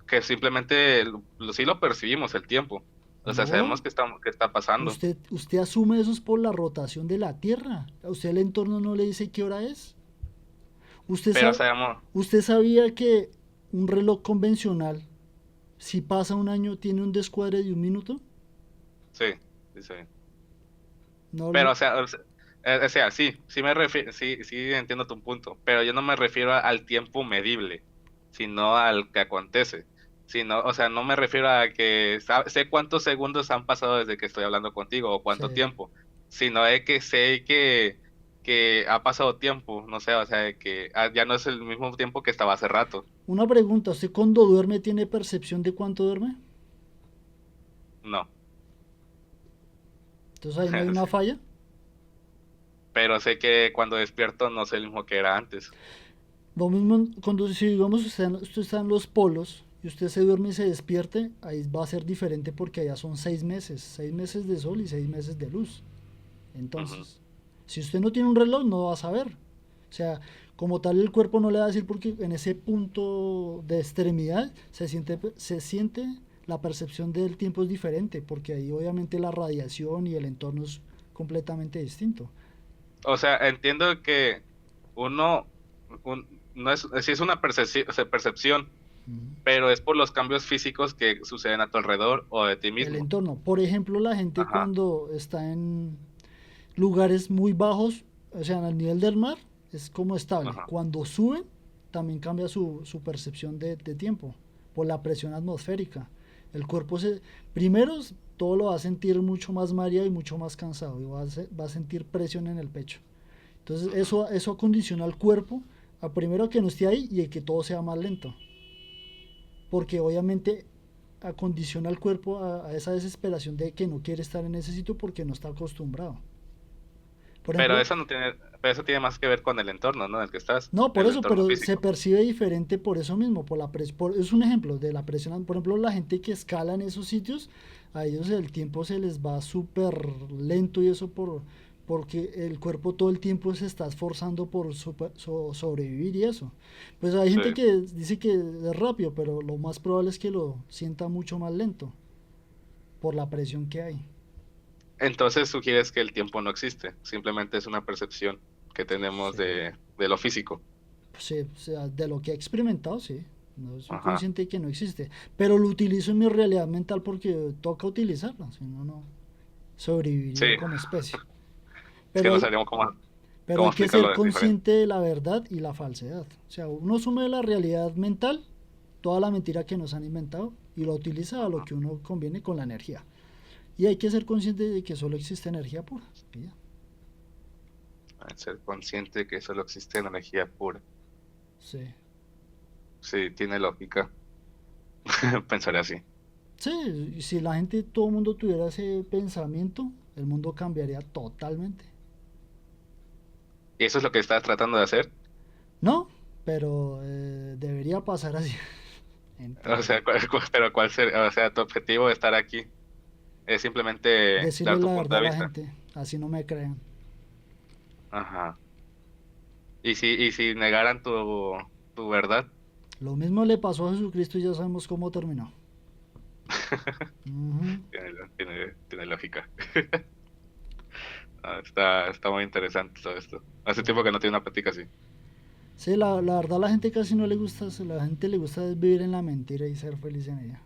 que simplemente sí lo percibimos el tiempo. O sea, sabemos No, que está pasando. usted asume eso es por la rotación de la Tierra. A usted el entorno no le dice qué hora es. Usted, Pero sa- sabemos, usted sabía que un reloj convencional, si pasa un año, tiene un descuadre de un minuto. sí, sí, sí. No, Pero, o sea, sí, sí me refiero, sí, sí entiendo tu punto, pero yo no me refiero al tiempo medible, sino al que acontece. Sino, o sea, no me refiero a que sé cuántos segundos han pasado desde que estoy hablando contigo o cuánto sé. tiempo, sino de que sé que ha pasado tiempo, no sé, o sea, de que ya no es el mismo tiempo que estaba hace rato. Una pregunta, ¿usted cuando duerme tiene percepción de cuánto duerme? No. Entonces ahí no hay una falla. Pero sé que cuando despierto no es el mismo que era antes. Lo mismo cuando si digamos usted está en los polos y usted se duerme y se despierte, ahí va a ser diferente porque allá son 6 meses de sol y 6 meses de luz. Ujú. Entonces, si usted no tiene un reloj, no va a saber. O sea, como tal el cuerpo no le va a decir porque en ese punto de extremidad se siente la percepción del tiempo es diferente, porque ahí obviamente la radiación y el entorno es completamente distinto. O sea, entiendo que uno, no es, si es una percepción, Ujú. pero es por los cambios físicos que suceden a tu alrededor o de ti El mismo. entorno. Por ejemplo, la gente Ajá, cuando está en lugares muy bajos, o sea, en el nivel del mar, es como estable. ajá. Cuando suben, también cambia su percepción de tiempo por la presión atmosférica. El cuerpo primero todo lo va a sentir mucho más mareado y mucho más cansado y va a sentir presión en el pecho. Entonces Ujú. eso acondiciona al cuerpo a primero que no esté ahí y a que todo sea más lento. Porque obviamente acondiciona al cuerpo a esa desesperación de que no quiere estar en ese sitio porque no está acostumbrado. Por Pero ejemplo, eso no tiene, pero eso tiene más que ver con el entorno, ¿no? En el que estás, no, por el eso, entorno pero se físico. percibe diferente por eso mismo, por la es un ejemplo de la presión. Por ejemplo, la gente que escala en esos sitios, a ellos el tiempo se les va súper lento y eso porque el cuerpo todo el tiempo se está esforzando por sobrevivir y eso. Pues hay Sí. gente que dice que es rápido, pero lo más probable es que lo sienta mucho más lento por la presión que hay. Entonces sugieres que el tiempo no existe, simplemente es una percepción que tenemos Sí. de lo físico. Sí, o sea, de lo que he experimentado, sí. No soy Ajá. consciente de que no existe. Pero lo utilizo en mi realidad mental porque toca utilizarlo, si no, no Sí, sobreviviría como especie. es que Pero no hay, sabríamos pero cómo hay que explicarlo ser de diferente. consciente de la verdad y la falsedad. O sea, uno asume la realidad mental, toda la mentira que nos han inventado, y lo utiliza a lo Ajá. que uno conviene con la energía. Y hay que ser consciente de que solo existe energía pura. Y ya. Ser consciente que solo existe energía pura. Sí. Sí, tiene lógica. Pensaré así. Sí, y si la gente, todo el mundo tuviera ese pensamiento, el mundo cambiaría totalmente. ¿Y eso es lo que estás tratando de hacer? No, pero debería pasar así, en O sea, teoría. pero ¿cuál sería? O sea, tu objetivo de estar aquí es simplemente dar Decirle tu la punto verdad de a la vista. gente, así no me crean. Ajá. Y si negaran tu verdad, Lo mismo le pasó a Jesucristo y ya sabemos cómo terminó. Ujú. tiene lógica. Está muy interesante todo esto. Hace tiempo que Claro. no tiene una plática así. Sí, la verdad a la gente casi no le gusta, la gente le gusta es vivir en la mentira y ser feliz en ella.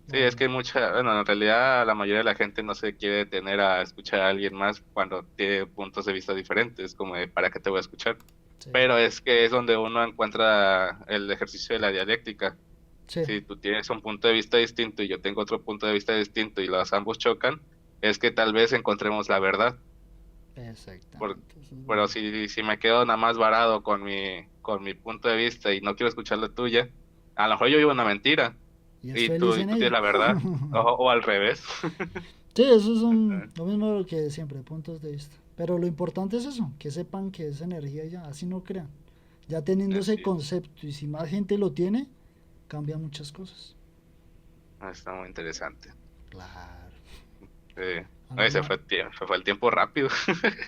Sí, La es que verdad. bueno, en realidad la mayoría de la gente no se quiere detener a escuchar a alguien más cuando tiene puntos de vista diferentes, como de, ¿para qué te voy a escuchar? Sí, Pero es que es donde uno encuentra el ejercicio de la dialéctica. sí, Si tú tienes un punto de vista distinto y yo tengo otro punto de vista distinto y los ambos chocan, es que tal vez encontremos la verdad. Por- exactamente. Eso es pero verdad. si me quedo nada más varado con mi punto de vista y no quiero escuchar la tuya, a lo mejor yo vivo una mentira Y es y tú, feliz y en tú tienes ella. la verdad, o al revés. Sí, esos son lo mismo que siempre, puntos de vista. Pero lo importante es eso, que sepan que es energía ya, así no crean. Ya teniendo ese Así es. concepto y si más gente lo tiene, cambian muchas cosas. Está muy interesante. Claro. Ay, ¿Alguna? se fue el tiempo rápido,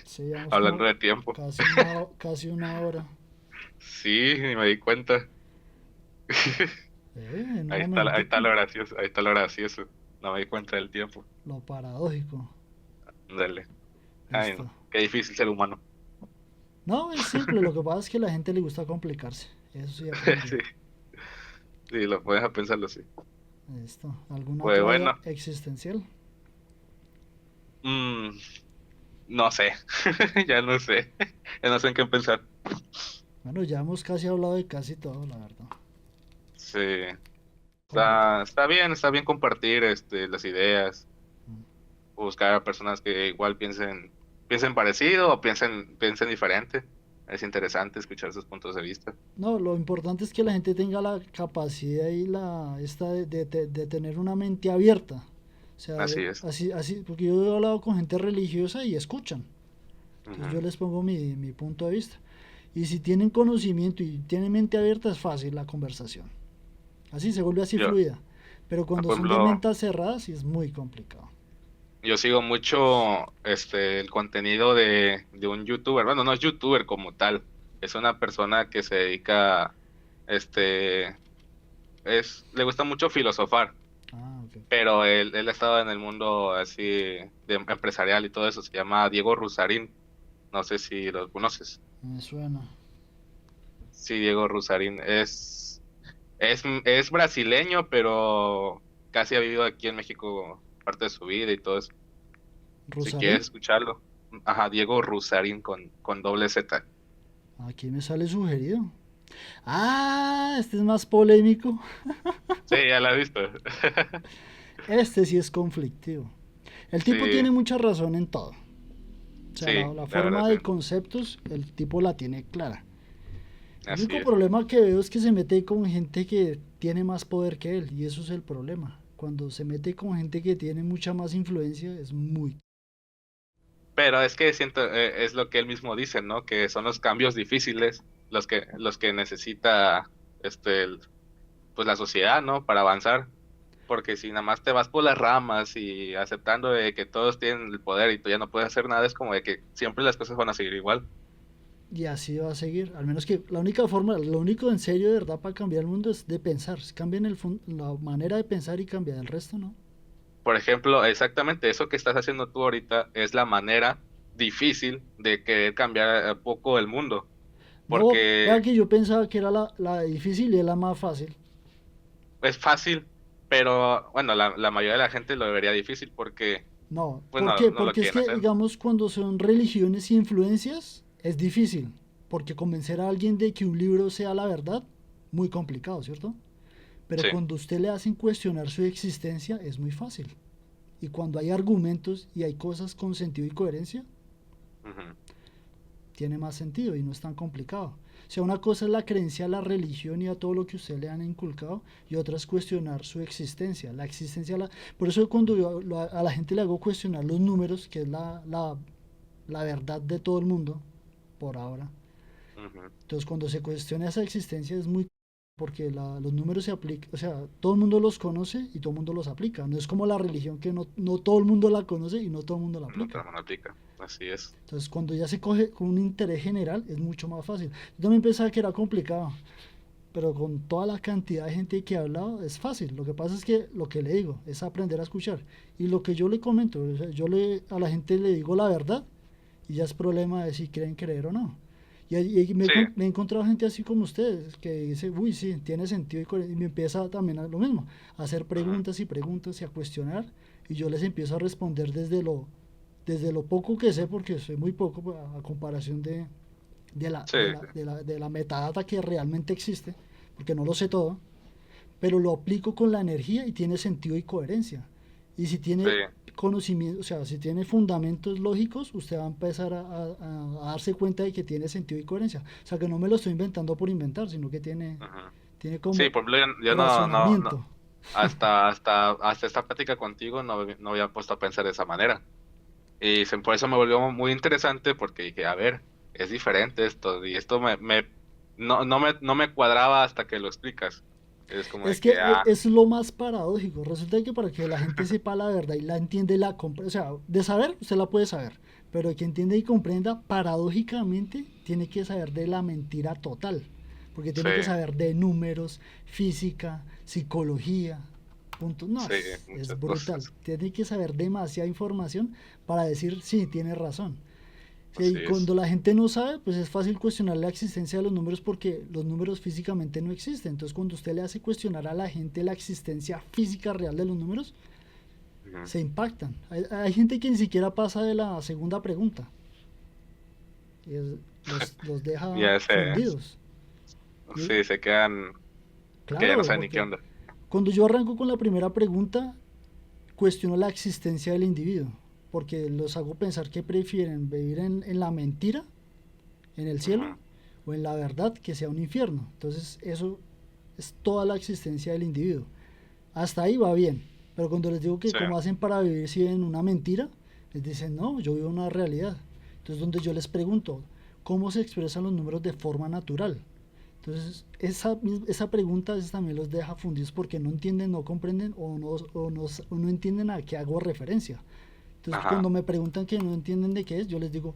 Sí, llevamos hablando como de tiempo. casi una hora. Sí, ni me di cuenta. En un Ahí está momentico, lo gracioso, ahí está lo gracioso. No me di cuenta del tiempo. lo paradójico. Dale. Ay, no. Listo. Qué difícil ser humano. No, es simple, lo que pasa es que a la gente le gusta complicarse. Eso sí aprendí. Sí, sí, lo puedes a pensarlo así. Listo. ¿Alguna Pues otra bueno, existencial? mm, no sé. Ya no sé. Ya no sé en qué pensar. Bueno, ya hemos casi hablado de casi todo, la verdad. Sí. Complicado. Está bien compartir las ideas, Mm. buscar a personas que igual piensen parecido o piensen diferente. Es interesante escuchar sus puntos de vista. No, lo importante es que la gente tenga la capacidad y la esta de tener una mente abierta. O sea, Así es. así, porque yo he hablado con gente religiosa y escuchan. Entonces yo Ujú. les pongo mi punto de vista. Y si tienen conocimiento y tienen mente abierta, es fácil la conversación. Así se vuelve así Yo, fluida. Pero cuando por son de ejemplo, mentes cerradas, sí es muy complicado. yo sigo mucho el contenido de un youtuber. Bueno, no es youtuber como tal. Es una persona que se dedica, este, le gusta mucho filosofar, Ah, ok. pero él ha estado en el mundo así empresarial y todo eso. Se llama Diego Rusarín. No sé si lo conoces. Me suena. Sí, Diego Rusarín Es brasileño, pero casi ha vivido aquí en México parte de su vida y todo eso. Si quieres Rosarín. escucharlo. Ajá, Diego Rusarín con doble Z. Aquí me sale sugerido. Ah, este es más polémico. Sí, ya la he visto. Este sí es conflictivo. El tipo Sí, tiene mucha razón en todo. O sea, sí, la la verdad, forma sí. de conceptos, el tipo la tiene clara. El Así único es. problema que veo es que se mete con gente que tiene más poder que él, y eso es el problema. Cuando se mete con gente que tiene mucha más influencia, es muy... Pero es que siento, es lo que él mismo dice, ¿no? Que son los cambios difíciles los que necesita pues la sociedad, ¿no? Para avanzar. Porque si nada más te vas por las ramas y aceptando de que todos tienen el poder y tú ya no puedes hacer nada, es como de que siempre las cosas van a seguir igual. Y así va a seguir. Al menos que la única forma, lo único en serio de verdad para cambiar el mundo es de pensar. Si cambian la manera de pensar y cambiar el resto, ¿no? Por ejemplo, exactamente eso que estás haciendo tú ahorita es la manera difícil de querer cambiar poco el mundo. No, vean Porque que yo pensaba que era la difícil y es la más fácil. es fácil, pero bueno, la mayoría de la gente lo vería difícil porque No, pues ¿por no, qué? no lo Porque es quieren que, hacer. digamos, cuando son religiones y influencias, es difícil. Porque convencer a alguien de que un libro sea la verdad, muy complicado, ¿cierto? Pero Sí. cuando usted le hacen cuestionar su existencia, es muy fácil. Y cuando hay argumentos y hay cosas con sentido y coherencia, Ujú. tiene más sentido y no es tan complicado. O sea, una cosa es la creencia a la religión y a todo lo que usted le han inculcado, y otra es cuestionar su existencia. La existencia, por eso cuando yo a la gente le hago cuestionar los números, que es la verdad de todo el mundo, por ahora. Ujú. Entonces, cuando se cuestiona esa existencia es muy... porque los números se aplican, o sea, todo el mundo los conoce y todo el mundo los aplica. No es como la religión que no todo el mundo la conoce y no todo el mundo la No te aplica. lo aplica. Así es. Entonces, cuando ya se coge con un interés general, es mucho más fácil. Yo también pensaba que era complicado, pero con toda la cantidad de gente que ha hablado, es fácil. Lo que pasa es que lo que le digo es aprender a escuchar. Y lo que yo le comento, o sea, a la gente le digo la verdad, y ya es problema de si quieren creer o no. Y Sí. me he encontrado gente así como ustedes, que dice, uy, sí, tiene sentido, y me empieza también a lo mismo, a hacer Ujú. preguntas y preguntas y a cuestionar, y yo les empiezo a responder desde lo poco que sé, porque soy muy poco pues, a comparación de la, Sí, de, la, de, la, de la metadata que realmente existe, porque no lo sé todo, pero lo aplico con la energía y tiene sentido y coherencia. Y si sí. tiene conocimiento, o sea, si tiene fundamentos lógicos, usted va a empezar a darse cuenta de que tiene sentido y coherencia. O sea, que no me lo estoy inventando por inventar, sino que Ujú. tiene Sí, como por ejemplo, yo no, razonamiento. hasta esta plática contigo no había puesto a pensar de esa manera. Y por eso me volvió muy interesante porque dije, a ver, es diferente esto, y esto no me cuadraba hasta que lo explicas. Es como de Es que que, es lo más paradójico. Resulta que para que la gente sepa la verdad y la entiende y la compre, o sea, de saber, usted la puede saber, pero que entienda y comprenda, paradójicamente, tiene que saber de la mentira total. Porque sí, tiene que saber de números, física, psicología, puntos. No, sí, es muchas brutal. cosas. Tiene que saber demasiada información para decir, sí, tiene razón. Sí, Así y es. cuando la gente no sabe, pues es fácil cuestionar la existencia de los números porque los números físicamente no existen. Entonces, cuando usted le hace cuestionar a la gente la existencia física real de los números, Ujú. se impactan. Hay gente que ni siquiera pasa de la segunda pregunta. Y los deja Ya fundidos. Y sí, se quedan, que ya no claro, saben ni qué porque onda. cuando yo arranco con la primera pregunta, cuestiono la existencia del individuo. Porque los hago pensar que prefieren vivir en la mentira, en el cielo, Ujú. o en la verdad, que sea un infierno. Entonces eso es toda la existencia del individuo. Hasta ahí va bien, pero cuando les digo que Sí, cómo hacen para vivir si ven una mentira, les dicen, no, yo vivo una realidad. Entonces donde yo les pregunto, ¿cómo se expresan los números de forma natural? Entonces esa pregunta a veces también los deja fundidos porque no entienden, no comprenden o no entienden a qué hago referencia. Entonces ajá. cuando me preguntan que no entienden de qué es, yo les digo,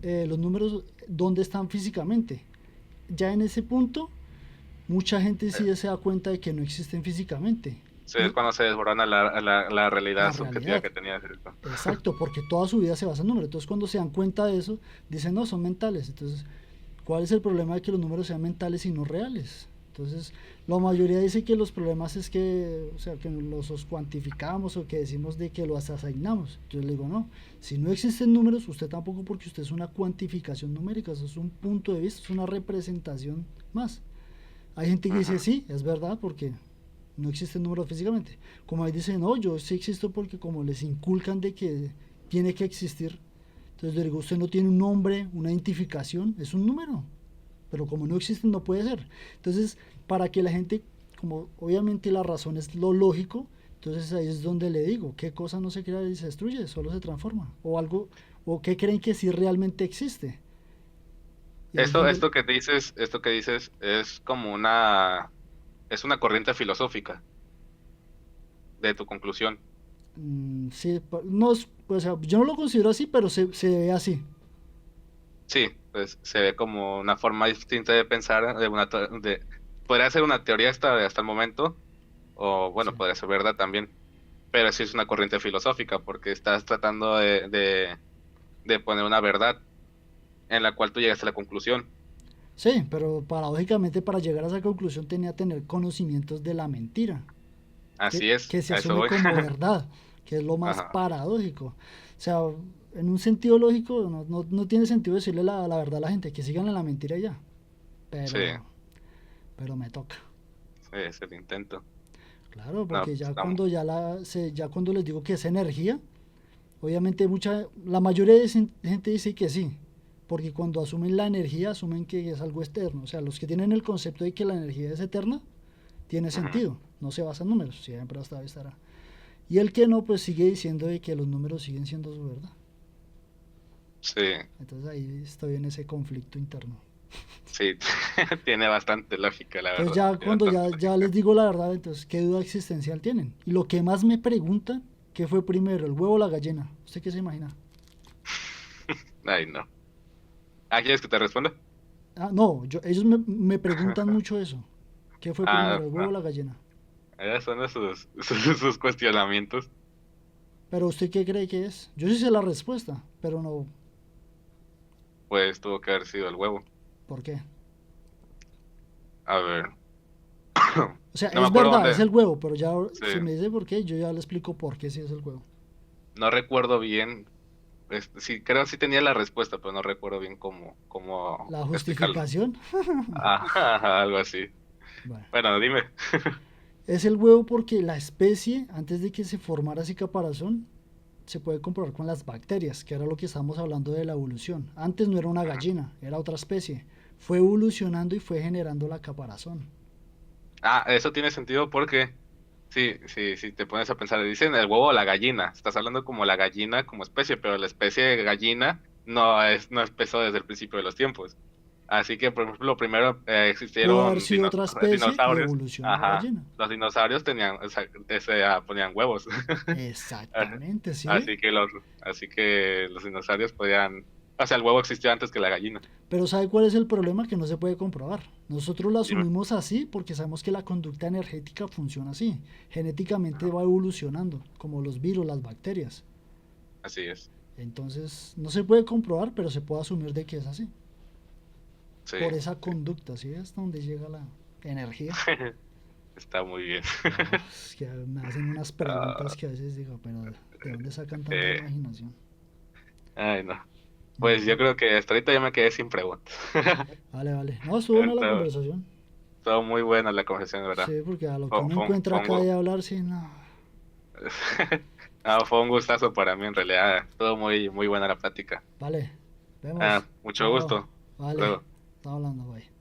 los números, ¿dónde están físicamente? Ya en ese punto, mucha gente Eh, sí se da cuenta de que no existen físicamente. Sí, es Y cuando se desborona la realidad la subjetiva realidad, que tenía, ¿cierto? exacto, porque toda su vida se basa en números. Entonces cuando se dan cuenta de eso, dicen, no, son mentales. Entonces, ¿cuál es el problema de que los números sean mentales y no reales? Entonces, la mayoría dice que los problemas es que, o sea, que los cuantificamos o que decimos de que los asignamos. Yo le digo, no, si no existen números, usted tampoco, porque usted es una cuantificación numérica, eso es un punto de vista, es una representación más. Hay gente que dice, Ujú. sí, es verdad, porque no existen números físicamente. Como ahí dicen, no, yo sí existo porque como les inculcan de que tiene que existir. Entonces le digo, usted no tiene un nombre, una identificación, es un número, pero como no existen no puede ser. Entonces, para que la gente, como obviamente la razón es lo lógico, entonces ahí es donde le digo, qué cosa no se crea y se destruye, solo se transforma, o algo, o qué creen que sí realmente existe. Y ahí es Esto, donde, esto que dices es una corriente filosófica de tu conclusión. sí, no es, o sea, yo no lo considero así, pero se ve así. Sí, pues se ve como una forma distinta de pensar, podría ser una teoría hasta el momento, o Sí. bueno, podría ser verdad también, pero sí es una corriente filosófica, porque estás tratando de poner una verdad en la cual tú llegas a la conclusión. Sí, pero paradójicamente para llegar a esa conclusión tenía que tener conocimientos de la mentira, Así es, que se a eso asume voy. como verdad, que es lo más Ajá, paradójico. O sea, en un sentido lógico no tiene sentido decirle la verdad a la gente, que sigan en la mentira y ya, sí, pero me toca. sí, es el intento. Claro, No, porque pues, ya estamos. cuando ya cuando les digo que es energía, obviamente la mayoría de gente dice que sí, porque cuando asumen la energía asumen que es algo externo. O sea, los que tienen el concepto de que la energía es eterna, tiene Ujú. sentido, no se basa en números, siempre hasta estará. Y el que no, pues sigue diciendo de que los números siguen siendo su verdad. Sí, Entonces ahí estoy en ese conflicto interno. sí, tiene bastante lógica, la Entonces verdad. ya Tiene cuando bastante ya lógica. les digo la verdad, entonces qué duda existencial tienen. Y lo que más me preguntan, ¿qué fue primero, el huevo o la gallina? ¿Usted qué se imagina? Ay, no. Ah, ¿quieres que te responda? Ah, no, ellos me preguntan mucho eso. ¿Qué fue Ah, primero, el huevo no. o la gallina? Son sus cuestionamientos. Pero ¿usted qué cree que es? Yo sí sé la respuesta, pero no, Pues tuvo que haber sido el huevo. ¿por qué? A ver. O sea, No me es acuerdo verdad, es dónde. el huevo, pero ya Sí. si me dice por qué, yo ya le explico por qué sí es el huevo. No recuerdo bien. Sí, creo que sí tenía la respuesta, pero no recuerdo bien cómo La explicarlo. justificación, Ajá, algo así. bueno, Bueno, dime. es el huevo porque la especie, antes de que se formara ese caparazón, se puede comprobar con las bacterias, que era lo que estábamos hablando de la evolución. Antes no era una Ujú. gallina, era otra especie. Fue evolucionando y fue generando la caparazón. Ah, eso tiene sentido porque sí, sí, sí, te pones a pensar, dicen el huevo o la gallina. Estás hablando como la gallina como especie, pero la especie de gallina no empezó desde el principio de los tiempos. Así que, por ejemplo, primero Pudo haber existieron sido otra especie y dinosaurios. evolucionó a Ajá. gallina. Los dinosaurios tenían, o sea, ponían huevos. Exactamente, ¿sí ve? Así que los dinosaurios podían, o sea, el huevo existió antes que la gallina. Pero ¿sabe cuál es el problema? Que no se puede comprobar. Nosotros lo Dime. asumimos así porque sabemos que la conducta energética funciona así. Genéticamente Ajá, va evolucionando, como los virus, las bacterias. así es. Entonces, no se puede comprobar, pero se puede asumir de que es así. Sí, Por esa sí. conducta, ¿sí? Hasta donde llega la energía. Está muy bien. No, es que me hacen unas Ah, preguntas que a veces digo, pero ¿de dónde sacan tanta eh, imaginación? ay, no. Pues yo Bueno, creo que hasta ahorita ya me quedé sin preguntas. vale, vale. No, estuvo buena la Entonces, conversación. estuvo muy buena la conversación, ¿verdad? Sí, porque a lo que Fue, uno fue un, encuentra fue un acá gu- de hablar, sí, no. no, fue un gustazo para mí, en realidad. Estuvo muy, muy buena la plática. Vale, vemos. Mucho Chao. gusto. Hasta Vale, luego. estamos hablando, bye.